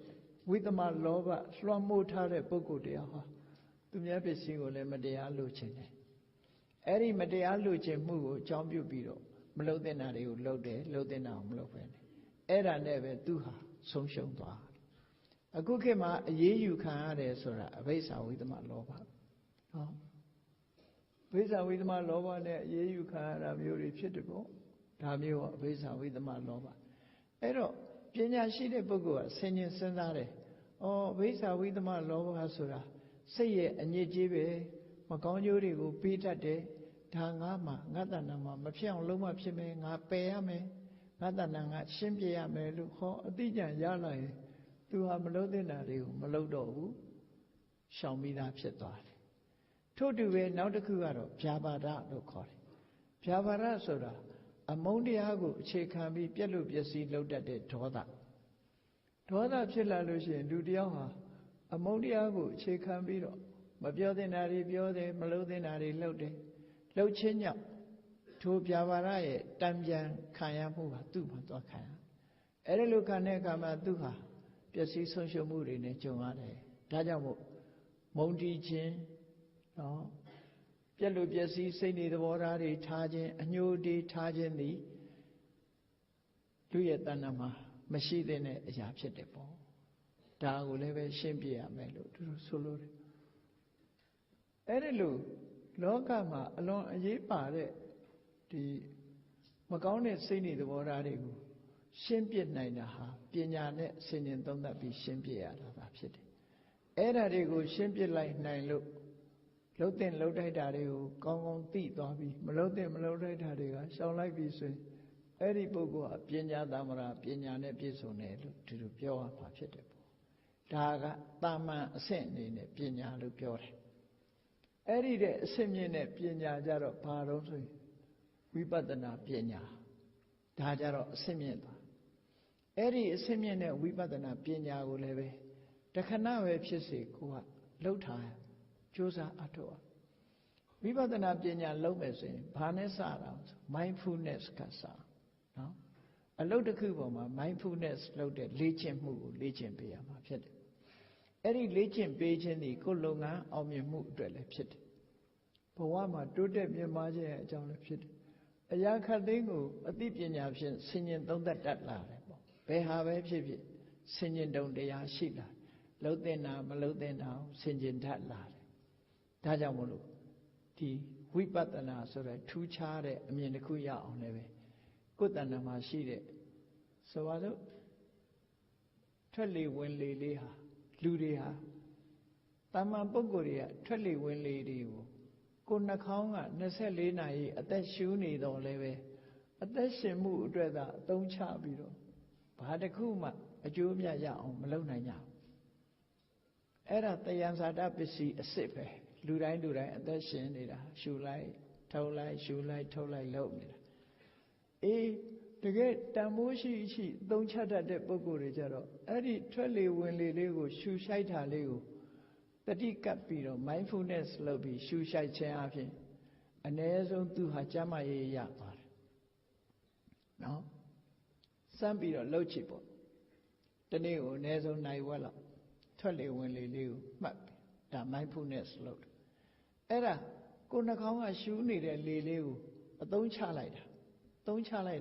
ဝိတ္တမလောဘလွှမ်းမိုးထားတဲ့ပုဂ္ဂိုလ်တရားဟာသူများပစ္စည်းကိုလည်းမတရားလိုချင်တယ်အဲ့ဒီမတရားလိုချင်မှုကိုအကြောင်းပြုပြီးတော့မလှုပ်တဲ့နာတွေကိုလှုပ်တယ်လှုပ်တဲ့နာကိုမလှုပ်ပဲနဲ့အဲ့ဒါနဲ့ပဲသူဟာဆုံးရှုံးသွားတယ်အခုခေတ်မှာအေးအေးယူခံရတယ်ဆိုတာအဘိဓါဝိတ္တမလောဘဟောအဘိဓါဝိတ္တမလောဘနဲ့အေးအေးယူခံရတာမျိုးတွေဖြစ်တယ်ပေါ့ဒါမျိုးအဘိဓါဝိတ္တမလောဘအဲ့တော့ပညာရှိတဲ့ပုဂ္ဂိုလ်ကဆင်ញင်စဉ်းစားတယ်အဘိဓါဝိတ္တမလောဘဆိုတာစိတ်ရဲ့အညစ်အကြေးပဲမကောင်းကျိုးတွေကိုပေးတတ်တယ်ဒါငါမှငါတဏ္ဍာမှာမဖြစ်အောင်လုံးဝဖြစ်မယ်ငါပယ်ရမယ်ငါတဏ္ဍာငါရှင်းပြရမယ်လို့ဟောအတိအကျရလာရင်သူဟာမလုပ်တဲ့နာတွေကိုမလုပ်တော့ဘူးရှောင်ပြီးသားဖြစ်သွားတယ်ထို့တူပဲနောက်တစ်ခုကတော့ဗျာပါဒလို့ခေါ်တယ်ဗျာပါဒဆိုတာအမုန်းတရားကိုအခြေခံပြီးပြက်လို့ပျက်စီးလုပ်တတ်တဲ့ဒေါသဖြစ်လာလို့ရှိရင်လူတယောက်ဟာအမုန်းတရားကိုအခြေခံပြီးတော့မပြောတဲ့နာတွေပြောတယ်မလုပ်တဲ့နာတွေလုပ်တယ်လှုပ်ချင်းကြောင့်ထိုဗျာပါဒရဲ့တံပြန်ခံရမှုဟာသူ့မှာသွားခံရအဲ့ဒီလိုခံတဲ့အခါမှာသူဟာပျက်စီးဆုံးရှုံးမှုတွေနဲ့ကြုံရတယ်ဒါကြောင့်မို့မုန်းတီးခြင်းနော်ပြက်လို့ပျက်စီးစိတ်နေသဘောထားတွေထားခြင်းအညှိုးတေးထားခြင်းသည်လူရဲ့တဏ္ဍာမှာမရှိတဲ့အရာဖြစ်တယ်ပေါ့ဒါကိုလည်းပဲရှင်းပြရမယ်လို့သူတို့ဆိုလို့တယ်အဲ့ဒီလိုလောကမှာအလွန်အရေးပါတဲ့ဒီမကောင်းတဲ့စိတ်နေသဘောထားတွေကို ရှင်းပြနိုင်တာဟာပညာနဲ့ဆင်ញင်သုံးသပ်ပြီးရှင်းပြရတာသာဖြစ်တယ်အဲ့ဒါတွေကိုရှင်းပြလိုက်နိုင်လို့လှုပ်တဲ့လှုပ်ထိုက်တာတွေကိုကောင်းကောင်းသိသွားပြီးမလှုပ်တဲ့မလှုပ်ထိုက်တာတွေကရှောင်လိုက်ပြီးဆိုရင်အဲ့ဒီပုဂ္ဂိုလ်ဟာပညာသမารပညာနဲ့ပြည့်စုံတယ်လို့ဒီလိုပြောရမှာဖြစ်တယ်ပေါ့ဒါကတာမန်အဆင့်အနေနဲ့ပညာလို့ပြောတယ်အဲ့ဒီတဲ့အဆင့်မြင့်တဲ့ပညာကြတော့ဘာလို့ဆိုရင်ဝိပဿနာပညာဒါကြတော့အဆင့်မြင့်သွားအဲ့ဒီအဆင့်မြင့်တဲ့ဝိပဿနာပညာကိုလည်းပဲတခဏပဲဖြစ်စေကိုကလှုပ်ထားကြိုးစားအထောက်ဝိပဿနာပညာလုံးမယ်ဆိုရင်ဘာနဲ့စတာဆို mindfulness ကစနော်အလုပ်တစ်ခုပေါ်မှာ mindfulness လုပ်တဲ့လေ့ကျင့်မှုကိုလေ့ကျင့်ပေးရမှာဖြစ်တယ်အဲ့ဒီလေ့ကျင့်ပေးခြင်းဒီကိုယ်လုပ်ငန်းအောင်မြင်မှုအတွက်လည်းဖြစ်တယ်ဘဝမှာတိုးတက်မြင့်မားခြင်းရဲ့အကြောင်းလည်းဖြစ်တယ်အရာခတ်သိမ်းကိုအသိပညာဖြင့်ဆင်ញင်သုံးသပ်တတ်လာတယ်ပေါ့ဘယ်ဟာပဲဖြစ်ဖြစ်ဆင်ញင်တုံတရားရှိလာလှုပ်တဲ့နာမလှုပ်တဲ့နာကိုဆင်ញင်တတ်လာတယ်ဒါကြောင့်မို့လို့ဒီဝိပဿနာဆိုတဲ့ထူးခြားတဲ့အမြင်တစ်ခုရအောင်လည်းပဲကိုယ်တဏ္ဍာမှာရှိတဲ့ဆိုပါစို့ထွက်လေဝင်လေလေးဟာလူတွေဟာတာမန်ပုဂ္ဂိုလ်တွေကထွက်လေဝင်လေတွေကိုကိုယ်နှာခေါင်းက24နာရီအသက်ရှူနေတော့လည်းပဲအသက်ရှင်မှုအတွက်သာအသုံးချပြီးတော့ဘာတစ်ခုမှအကျိုးမြတ်ရအောင်မလုပ်နိုင်ကြဘူးအဲ့ဒါတယံဇာတပစ္စည်းအစ်စ်ပဲလူတိုင်းအသက်ရှင်နေတာရှူလိုက်ထုတ်လိုက်ရှူလိုက်ထုတ်လိုက်လုပ်နေတာအေးတကယ်တန်မိုးရှိသုံးချတတ်တဲ့ပုဂ္ဂိုလ်တွေကြတော့အဲ့ဒီထွက်လေဝင်လေလေးကိုရှူရှိုက်တာလေးကိုတတိကပ်ပြီးတော့ mindfulness လုပ်ပြီးရှူရှိုက်ခြင်းအပြင်အ ਨੇ ဆုံးသူဟာကျမ်းမာရေးရသွားတယ်နော်စမ်းပြီးတော့လှုပ်ချစ်ပေါ့တနေ့ကိုအ ਨੇ ဆုံးနိုင်ဝက်လောက်ထွက်လေဝင်လေလေးကိုမှတ်ပြီးဒါ mindfulness လုပ်တယ်အဲ့ဒါကိုယ်နှာခေါင်းကရှူးနေတဲ့လေလေးကိုအသုံးချလိုက်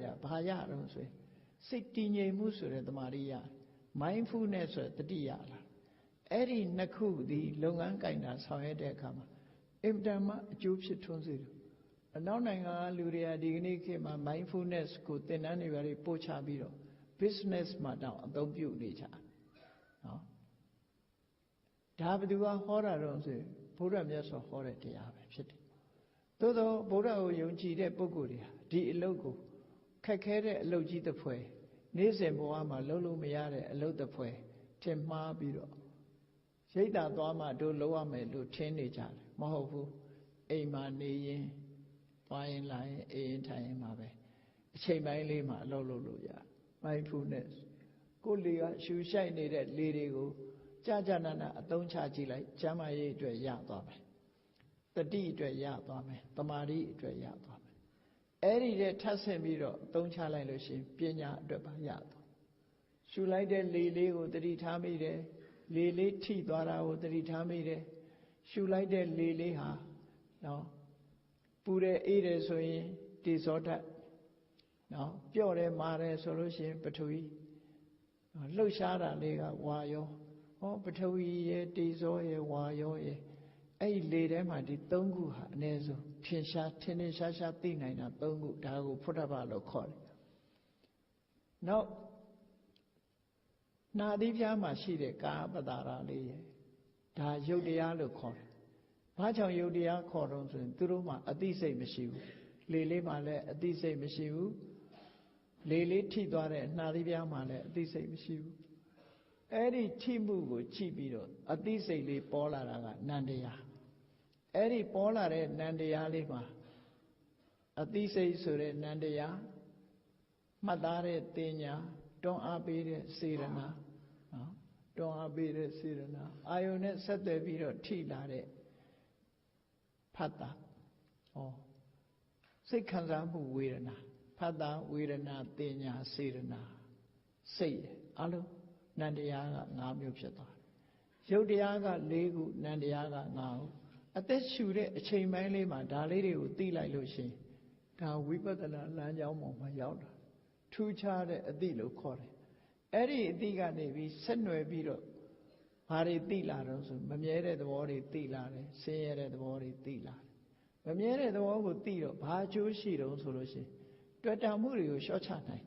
တာဘာရတော့ဆိုရင်စိတ်တည်ငြိမ်မှုဆိုတဲ့တမာရိယ mindfulness ဆိုတဲ့တတိယလားအဲ့ဒီနှစ်ခုဒီလုပ်ငန်းကင်တာဆောင်ရွက်တဲ့အခါမှာအင်တန်မှအကျိုးဖြစ်ထွန်းစေတယ်အနောက်နိုင်ငံကလူတွေကဒီကနေ့ခေတ်မှာ mindfulness ကိုသင်တန်းတွေပါပို့ချပြီးတော့ business မှာတောင်အသုံးပြုနေကြနော်ဒါဘယ်သူကဟောတာတော့ဆိုရင်ဘုရားမြတ်စွာဟောတဲ့တရားပဲဖြစ်တယ်သို့သောဘုရားကိုယုံကြည်တဲ့ပုဂ္ဂိုလ်တွေဟာဒီအလုပ်ကိုခက်ခဲတဲ့အလုပ်ကြီးတစ်ဖွဲနေ့စဉ်ဘဝမှာလုပ်လို့မရတဲ့အလုပ်တစ်ဖွဲထင်မှားပြီးတော့ရိတ်တာသွားမှတို့လုပ်ရမယ်လို့ထင်နေကြတယ်မဟုတ်ဘူးအိမ်မှာနေရင်သွားရင်လာရင်အိမ်ထိုင်ရင်မှာပဲအချိန်ပိုင်းလေးမှာအလုပ်လုပ်လို့ရ mindfulness ကိုယ်လေကရှူရှိုက်နေတဲ့လေတွေကိုကြာနာနာအသုံးချကြည့်လိုက်ကျမ်းမာရေးအတွက်ရသွားမယ်တတိအတွက်ရသွားမယ်တမာတိအတွက်ရသွားမယ်အဲ့ဒီတဲ့ထပ်ဆင့်ပြီးတော့အသုံးချလိုက်လို့ရှိရင်ပညာအတွက်ပါရသွားရှူလိုက်တဲ့လေလေးကိုတတိထားမိတယ်လေလေးထိသွားတာကိုတတိထားမိတယ်ရှူလိုက်တဲ့လေလေးဟာနော်ပူတယ်အေးတယ်ဆိုရင်တေဇောဓာတ်နော်ပြော့တယ်မာတယ်ဆိုလို့ရှိရင်ပထဝီလှုပ်ရှားတာလေးကဝါယောဟောပထဝီရဲ့တေဇောရဲ့ဝါယောရဲ့အဲ့ဒီလေထဲမှာဒီ၃ခုဟာအ ਨੇ ဆုံးထင်ရှားသိနိုင်တာ၃ခုဒါကိုဖုဒ္ဓဘာလို့ခေါ်တယ်နောက်နာသီးပြားမှာရှိတဲ့ကာပတာရာလေးရဲ့ဒါယုတ်တရားလို့ခေါ်တယ်ဘာကြောင့်ယုတ်တရားခေါ်တော့ဆိုရင်သူတို့မှာအသိစိတ်မရှိဘူးလေလေးမှာလည်းအသိစိတ်မရှိဘူးလေလေးထိသွားတဲ့နှာသီးပြားမှာလည်းအသိစိတ်မရှိဘူးအဲ့ဒီထိမှုကိုကြည့်ပြီးတော့အသိစိတ်လေးပေါ်လာတာကနန္တရားအဲ့ဒီပေါ်လာတဲ့နန္တရားလေးမှာအသိစိတ်ဆိုတဲ့နန္တရားမှတ်သားတဲ့တင်ညာတွန်းအားပေးတဲ့စေရနာနော်တွန်းအားပေးတဲ့စေရနာအာယုန်နဲ့ဆက်သွယ်ပြီးတော့ထိလာတဲ့ဖတ်တာဟောစိတ်ခံစားမှုဝေဒနာဖတ်တာဝေဒနာတင်ညာစေရနာစိတ်အလုံးနန္တရားက5မျိုးဖြစ်သွားတယ်ရုပ်တရားက4ခုနန္တရားက5ခုအသက်ရှူတဲ့အချိန်ပိုင်းလေးမှာဒါလေးတွေကိုသိလိုက်လို့ရှိရင်ဒါဝိပဿနာလမ်းကြောင်းပေါ်မှာရောက်တာထူးခြားတဲ့အသည့်လို့ခေါ်တယ်အဲ့ဒီအသည့်ကနေပြီးဆက်နွယ်ပြီးတော့ဘာတွေသိလာတော့ဆိုမမြဲတဲ့သဘောတွေသိလာတယ်ဆင်းရဲတဲ့သဘောတွေသိလာတယ်မမြဲတဲ့သဘောကိုသိတော့ဘာအကျိုးရှိတုံးဆိုလို့ရှိရင်တွေ့တာမှုတွေကိုလျှော့ချနိုင်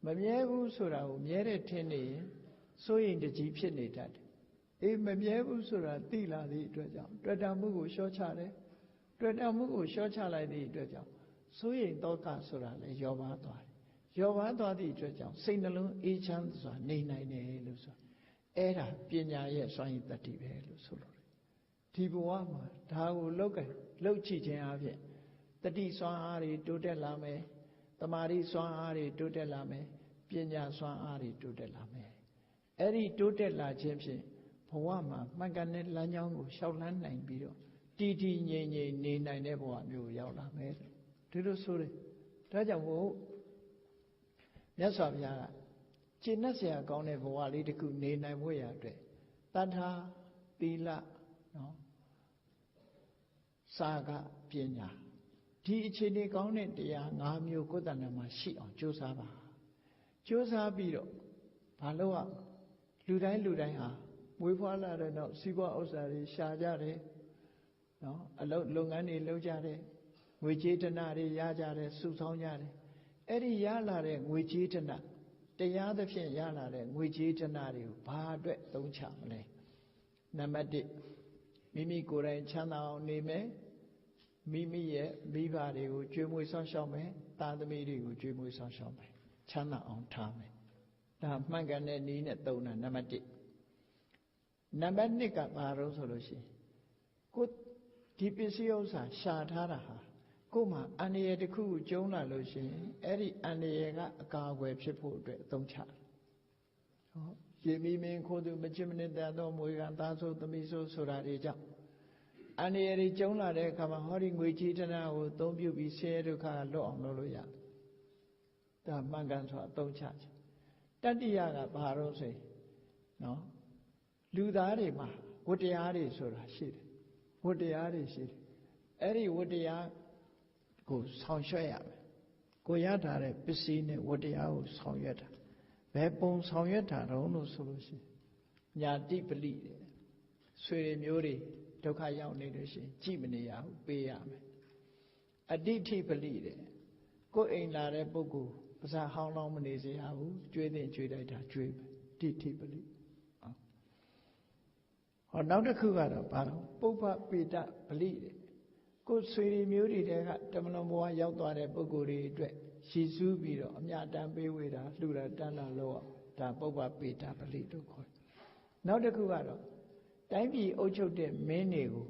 မမြဲဘူးဆိုတာကိုမြဲတဲ့ထင်နေရင်စိုးရိမ်တကြီးဖြစ်နေတတ်တယ်အေးမမြဲဘူးဆိုတာသိလာသည့်အတွက်ကြောင့်တွေ့တာမှုကိုလျှော့ချတယ်တွေ့တာမှုကိုလျှော့ချလိုက်သည့်အတွက်ကြောင့်စိုးရိမ်သောကဆိုတာလည်းလျော့ပါသွားတယ်လျော့ပါသွားသည့်အတွက်ကြောင့်စိတ်နှလုံးအေးချမ်းစွာနေနိုင်တယ်လို့ဆိုအဲ့ဒါပညာရဲ့စွမ်းရည်တတ္တိပဲလို့ဆိုလို့ဒီဘဝမှာဒါကိုလှုပ်ကြည့်ခြင်းအပြင်တတိစွမ်းအားတွေတိုးတက်လာမယ်တမာတိစွမ်းအားတွေတိုးတက်လာမယ်ပညာစွမ်းအားတွေတိုးတက်လာမယ်အဲ့ဒီတိုးတက်လာခြင်းဖြင့်ဘဝမှာမှန်ကန်တဲ့လမ်းကြောင်းကိုရှောက်လန်းနိုင်ပြီးတော့တည်တည်ငြိမ်ငြိမ်နေနိုင်တဲ့ဘဝမျိုးရောက်လာမယ်ဒီလိုဆိုတယ်ဒါကြောင့်မို့မြတ်စွာဘုရားကကျင့်တတ်เสียကောင်းတဲ့ဘဝလေးတစ်ခုနေနိုင်ဖို့ရအတွက်တဏ္ဍာသီလနော်စာကပညာဒီအခြေအနေကောင်းတဲ့တရား၅မျိုးကိုယ်တဏ္ဍာမှာရှိအောင်ကြိုးစားပါကြိုးစားပြီးတော့ဘာလို့อ่ะလူတိုင်းဟာမွေးဖွားလာတဲ့နောက်စီးပွားဥစ္စာတွေရှာကြတယ်နော်အလုပ်ငန်းတွေလုပ်ကြတယ်ငွေကြေးတဏတွေရကြတယ်စုဆောင်းကြတယ်အဲ့ဒီရလာတဲ့ငွေကြေးတဏတရားသဖြင့်ရလာတဲ့ငွေကြေးတဏတွေကိုဘာအတွက်သုံးချမလဲနံပါတ်1မိမိကိုယ်တိုင်ချမ်းသာအောင်နေမယ်မိမိရဲ့မိဘတွေကိုကြွေးမွေးဆောင်ရှောက်မယ်သားသမီးတွေကိုကြွေးမွေးဆောင်ရှောက်မယ်ချမ်းသာအောင်ထားမယ်ဒါမှန်ကန်တဲ့နည်းနဲ့သုံးတာနံပါတ်1နံပါတ်2ကဘာလို့ဆိုလို့ရှိရင်ကိုဒီပစ္စည်းဥစ္စာရှာထားတာဟာကို့မှာအန္တရာယ်တစ်ခုကိုကျုံးလာလို့ရှိရင်အဲ့ဒီအန္တရာယ်ကအကာအကွယ်ဖြစ်ဖို့အတွက်အသုံးချတယ်ဟောရေမီမင်းခိုးသူမချစ်မနစ်တဲ့သောမွေကသားဆိုသမီးဆိုဆိုတာတွေကြောင့်အန္တရာယ်တွေကျုံးလာတဲ့အခါမှာဟောဒီငွေကြီးတနာကိုသုံးပြုပြီးဆင်းရဲဒုက္ခလွတ်အောင်လုပ်လို့ရဒါမှန်ကန်စွာအသုံးချခြင်းတတ္တိယကဘာလို့ဆိုရင်နော်လူသားတွေမှာဝတ္တရားတွေဆိုတာရှိတယ်ဝတ္တရားတွေရှိတယ်အဲ့ဒီဝတ္တရားကိုဆောင်ရွက်ရမယ်ကိုရထားတဲ့ပစ္စည်းနဲ့ဝတ္တရားကိုဆောင်ရွက်တာဘယ်ပုံဆောင်ရွက်တာတော့လို့ဆိုလို့ရှိရင်ညာတိပလိတဲ့ဆွေတွေမျိုးတွေဒုက္ခရောက်နေလို့ရှိရင်ကြည်မနေရဘူးပေးရမယ်အဋ္ဌိထိပလိတဲ့ကိုယ်အိမ်လာတဲ့ပုဂ္ဂိုလ်ပါးစပ်ဟောင်းလောင်းမနေစေရဘူးကျွေးတဲ့ကျွေးလိုက်တာကျွေးပဲဋ္ဌိထိပလိဟောနောက်တစ်ခုကတော့ဘာလို့ပုပ္ပပေတပလိတဲ့ကိုယ်ဆွေတွေမျိုးတွေတဲကတမလွန်ဘဝရောက်သွားတဲ့ပုဂ္ဂိုလ်တွေအတွက်ရည်စူးပြီးတော့အမြတ်တမ်းပေးဝေတာလှူတာတန်းတာလို့ဒါပုပ္ပပေတပလိလို့ခေါ်တယ်နောက်တစ်ခုကတော့တိုင်းပြည်အုပ်ချုပ်တဲ့မင်းတွေကို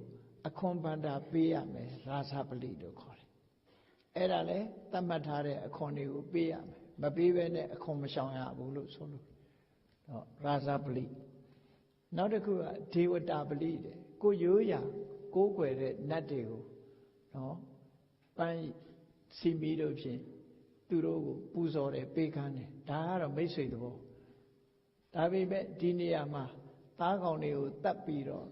အခွန်ဘန္တာပေးရမယ်ရာဇပလိလို့ခေါ်တယ်အဲ့ဒါလဲသတ်မှတ်ထားတဲ့အခွန်တွေကိုပေးရမယ်မပေးဘဲနဲ့အခွန်မရှောင်ရဘူးလို့ဆိုလို့တော့ရာဇပလိနောက်တစ်ခုကဒေဝတာပလိတဲ့ကိုရိုးရာကိုးကွယ်တဲ့နတ်တွေကိုနော်ပန်းစီမီတို့ဖြင့်သူတို့ကိုပူဇော်တယ်ပေးကမ်းတယ်ဒါကတော့မိတ်ဆွေသဘောဒါပေမဲ့ဒီနေရာမှာသားကောင်တွေကိုတတ်ပြီးတော့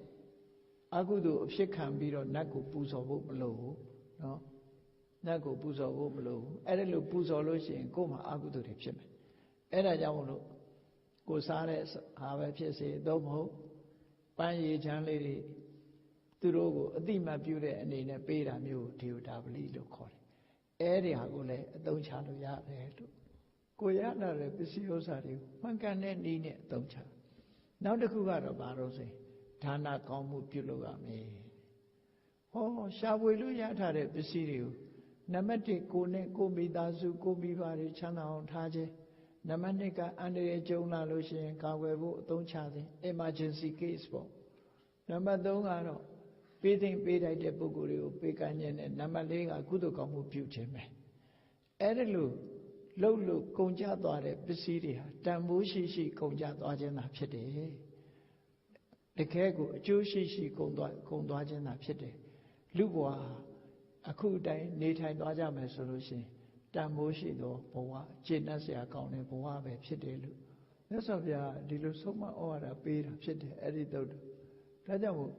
အကုသိုလ်အဖြစ်ခံပြီးတော့နတ်ကိုပူဇော်ဖို့မလိုဘူးနော်နတ်ကိုပူဇော်ဖို့မလိုဘူးအဲ့ဒါလို့ပူဇော်လို့ရှိရင်ကိုယ်မှာအကုသိုလ်တွေဖြစ်မယ်အဲ့ဒါကြောင့်မလို့ကိုစားတဲ့ဟာပဲဖြစ်စေသို့မဟုတ်ပန်းရည်ချမ်းလေးတွေသူတို့ကိုအတိမတ်ပြုတဲ့အနေနဲ့ပေးတာမျိုးဒေဝတာပလိလို့ခေါ်တယ်အဲ့ဒီဟာကိုလည်းအသုံးချလို့ရတယ်လို့ကိုရလာတဲ့ပစ္စည်းဥစ္စာတွေကိုမှန်ကန်တဲ့နည်းနဲ့အသုံးချနောက်တစ်ခုကတော့ဘာလို့ဆိုရင်ဒါနကောင်းမှုပြုလုပ်ရမယ်ဟောရှားပွေလို့ရထားတဲ့ပစ္စည်းတွေကိုနံပါတ်1ကိုနဲ့ကိုမိသားစုကိုမိဘတွေချမ်းသာအောင်ထားခြင်းနံပါတ်2ကအန္တရာယ်ကြုံလာလို့ရှိရင်ကာကွယ်ဖို့အသုံးချခြင်း emergency case ပေါ့နံပါတ်3ကတော့ပေးသိမ့်ပေးလိုက်တဲ့ပုဂ္ဂိုလ်တွေကိုပေးကမ်းခြင်းနဲ့နံပါတ်4ကကုသိုလ်ကောင်းမှုပြုခြင်းပဲအဲ့ဒါလို့လှုပ်လို့ကုန်ကျသွားတဲ့ပစ္စည်းတွေဟာတန်ဖိုးရှိရှိကုန်ကျသွားခြင်းသာဖြစ်တယ်တကယ်ကိုအကျိုးရှိရှိကုန်သွားခြင်းသာဖြစ်တယ်လူဘဝအခုတိုင်းနေထိုင်သွားကြမယ်ဆိုလို့ရှိရင်တန်ဖိုးရှိသောဘဝကျင့်တတ်စရာကောင်းတဲ့ဘဝပဲဖြစ်တယ်လို့မြတ်စွာဘုရားဒီလိုဆုံးမဩဝါဒပေးတာဖြစ်တယ်အဲ့ဒီတော့ဒါကြောင့်မို့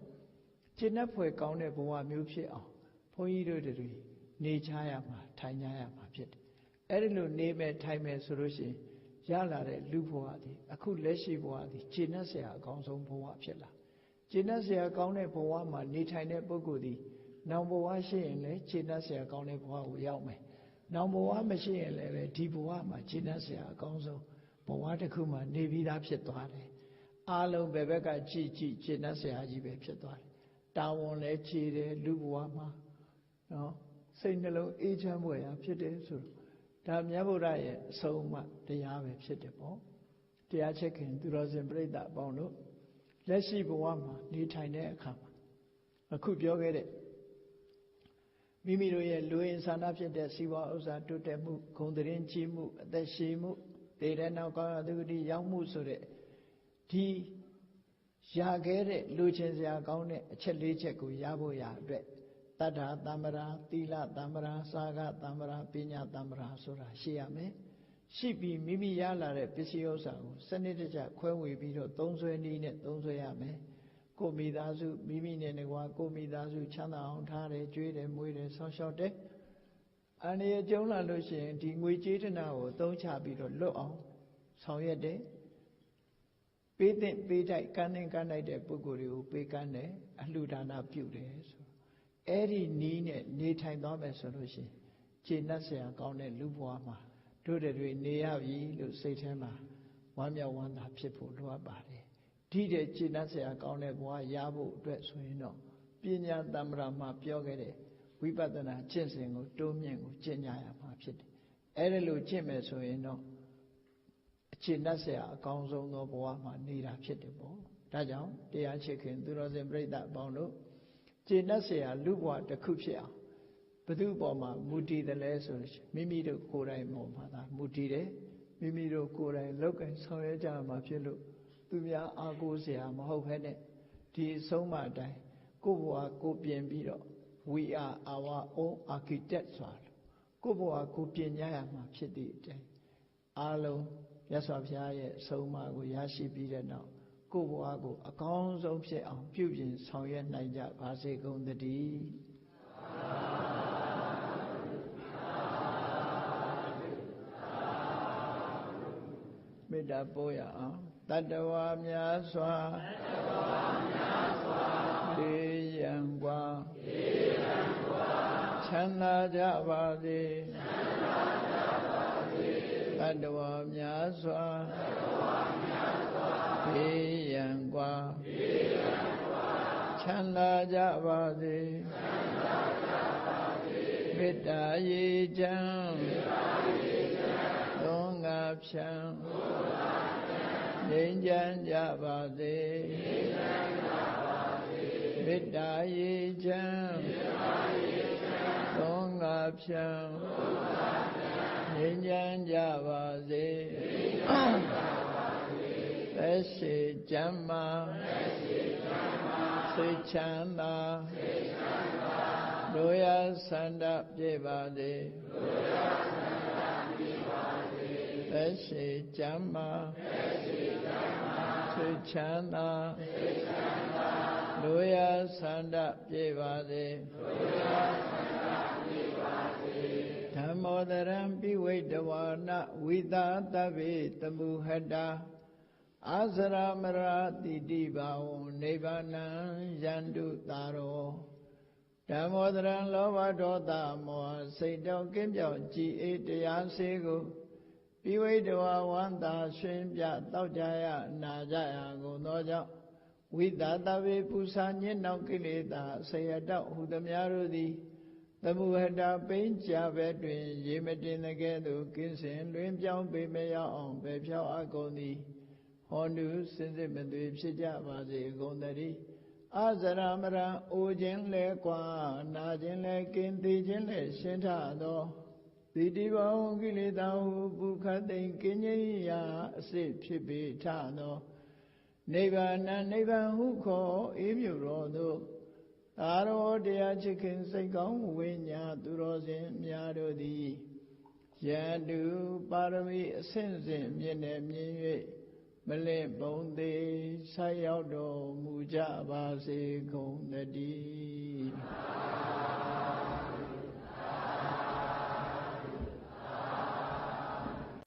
ကျင့်တတ်ဖွယ်ကောင်းတဲ့ဘဝမျိုးဖြစ်အောင်ဘုန်းကြီးတို့တွေနေချရမှာထိုင်ကြရမှာဖြစ်တယ်အဲ့ဒီလိုနေမယ်ထိုင်မယ်ဆိုလို့ရှိရင်ရလာတဲ့လူဘဝသည်အခုလက်ရှိဘဝသည်ကျင့်တတ်စရာအကောင်းဆုံးဘဝဖြစ်လာကျင့်တတ်စရာကောင်းတဲ့ဘဝမှာနေထိုင်တဲ့ပုဂ္ဂိုလ်သည်နောင်ဘဝရှိရင်လည်းကျင့်တတ်စရာကောင်းတဲ့ဘဝကိုရောက်မယ် နောင်ဘဝမရှိရင်လည်းပဲဒီဘဝမှာရှင်းတတ်เสียအကောင်းဆုံးဘဝတစ်ခုမှာနေပြီးသားဖြစ်သွားတယ်အားလုံးဘယ်ဘက်ကကြည်ရှင်းတတ်เสียကြီးပဲဖြစ်သွားတယ်တာဝန်လည်းခြေတယ်လူဘဝမှာနော်စိတ်နှလုံးအေးချမ်းဖွယ်ရာဖြစ်တယ်ဆိုတော့ဒါမြတ်ဗုဒ္ဓရဲ့အဆုံးအမတရားပဲဖြစ်တယ်ပေါ့တရားချက်ခင်သူတော်စင်ပြိဿအပေါင်းတို့လက်ရှိဘဝမှာနေထိုင်တဲ့အခါမှာအခုပြောခဲ့တဲ့မိမိတို့ရဲ့လူရင်းဆန္ဒဖြစ်တဲ့စီဝါဥစ္စာတိုးတက်မှုဂုဏ်သတင်းကြီးမှုအသက်ရှည်မှုဒေတဲ့နောက်ကောင်းရာသူဂတိရောက်မှုဆိုတဲ့ဒီရခဲ့တဲ့လူချင်းစရာကောင်းတဲ့အချက်၄ချက်ကိုရဖို့ရအတွက်တတ္ထာတမ္ပရာသီလတမ္ပရာစာဂတမ္ပရာပညာတမ္ပရာဆိုတာရှိရမယ်ရှိပြီးမိမိရလာတဲ့ပစ္စည်းဥစ္စာကိုစနစ်တကျခွဲဝေပြီးတော့သုံးစွဲနည်းနဲ့သုံးစွဲရမယ်ကိုမိသားစုမိမိနဲ့တကွာကိုမိသားစုချမ်းသာအောင်ထားတယ်ကြွေးတယ်မွေးတယ်ဆောင်းရှောက်တယ်အန္တရာယ်ကျုံလာလို့ရှိရင်ဒီငွေကြေးတနာကိုအသုံးချပြီးတော့လွတ်အောင်ဆောင်ရွက်တယ်ပေးတဲ့ပေးတိုက်ကမ်းတဲ့ကမ်းလိုက်တဲ့ပုဂ္ဂိုလ်တွေကိုပေးကမ်းတယ်အလှူဒါနပြုတယ်ဆိုအဲ့ဒီနီးနဲ့နေထိုင်သွားမယ်ဆိုလို့ရှိရင်ခြေနှက်เสียကောင်းတဲ့လူဘဝမှာတို့တွေနေရပြီလို့စိတ်ထဲမှာဝမ်းမြောက်ဝမ်းသာဖြစ်ဖို့လိုအပ်ပါတယ်ဒီတဲ့ခြေနှက်เสียကောင်းတဲ့ဘဝရဖို့အတွက်ဆိုရင်တော့ပညာတမ္ပရာမှာပြောခဲ့တဲ့ဝိပဿနာကျင့်စဉ်ကိုတိုးမြင့်ကိုကျင့်ကြရမှာဖြစ်တယ်အဲ့ဒါလို့ကျင့်မယ်ဆိုရင်တော့အခြေနှက်เสียအကောင်းဆုံးသောဘဝမှာနေတာဖြစ်တယ်ပေါ့ဒါကြောင့်တရားချစ်ခင်သူတော်စင်ပြိဿအပေါင်းတို့ခြေနှက်เสียလူဘဝတစ်ခုဖြစ်အောင်ဘု து ပေါ်မှာမူတည်တယ်လဲဆိုမိမိတို့ကိုယ်တိုင်ပေါ်မှာသာမူတည်တယ်မိမိတို့ကိုယ်တိုင်လောက်ကင်ဆောင်ရွက်ကြမှာဖြစ်လို့သူများအားကိုးเสียမဟုတ်ဘဲနဲ့ဒီအဆုံးမအတိုင်းကိုယ့်ဘဝကိုပြင်ပြီးတော့ we are our own architect ဆိုတာကိုယ့်ဘဝကိုပြင်ကြရမှာဖြစ်တဲ့အတိုင်းအားလုံးမြတ်စွာဘုရားရဲ့အဆုံးအမကိုရရှိပြီးတဲ့နောက်ကိုယ့်ဘဝကိုအကောင်းဆုံးဖြစ်အောင်ပြုပြင်ဆောင်ရွက်နိုင်ကြပါစေကုန်သတည်းမေတ္တာပို့ရအောင်တတ္တဝါများစွာဒေယံกว่าချမ်းသာကြပါစေတတ္တဝါများစွာဒေယံกว่าချမ်းသာကြပါစေမေတ္တာရေချမ်းသုံးငါဖြံငြိမ်းချမ်းကြပါစေမေတ္တာရေချမ်းသုံးငါဖြံငြိမ်းချမ်းကြပါစေသက်ရှိကျမ်းမာစိတ်ချမ်းသာတို့ရဆန္ဒပြည့်ပါစေသက်ရှိကျမ်းမာစိတ်ချမ်းသာတို့ရဆန္ဒပြည့်ပါစေဓမ္မောတရံပိဝိတဝါနဝိသတဗ္ဗေတမုဟတာအာဇရမရာတိတိဘာဝနိဗ္ဗာနံယန္တုတာရောဓမ္မောတရံလောဘဒေါသမောဟစိတ်တော်ကင်းပြောင်းကြည်အေးတရားစေကိုပိဝိတဝါဝန္တာရှင်ပြတောက်ကြရနာကြရကုန်သောကြောင့်ဝိသတဗ္ဗေပူဇာညစ်နောက်ကိလေသာဆေယတောက်ဟုသမျှတို့သည်သမုဟတာပိဉ္ကြဘဲတွင်ရေမတင်တဲ့ကဲ့သို့ကင်းစင်လွင်ပြောင်းပေမရောက်အောင်ပဲဖြောက်အကုန်သည်ဟောတုစင်စစ်မသွေဖြစ်ကြပါစေကုန်သတည်းအာဇရမရံအိုခြင်းလဲကွာနာခြင်းလဲကင်းသေးခြင်းလဲရှင်းထသောတိတိဘောင်ကိလေသာဟုပုခတ်သိင်ကင်းငြိမ်းရာအစစ်ဖြစ်ပေထသောနိဗ္ဗာန်နိဗ္ဗာန်ဟုခေါ်အေးမြူတော်သို့သာရောတရားချစ်ခင်စိတ်ကောင်းဝိညာသူတော်စင်များတို့သည်ယန္တုပါရမီအဆင့်ဆင့်မြင့်နေမြင့်၍မလင့်ပုံသေးဆက်ရောက်တော်မူကြပါစေကုန်သတည်း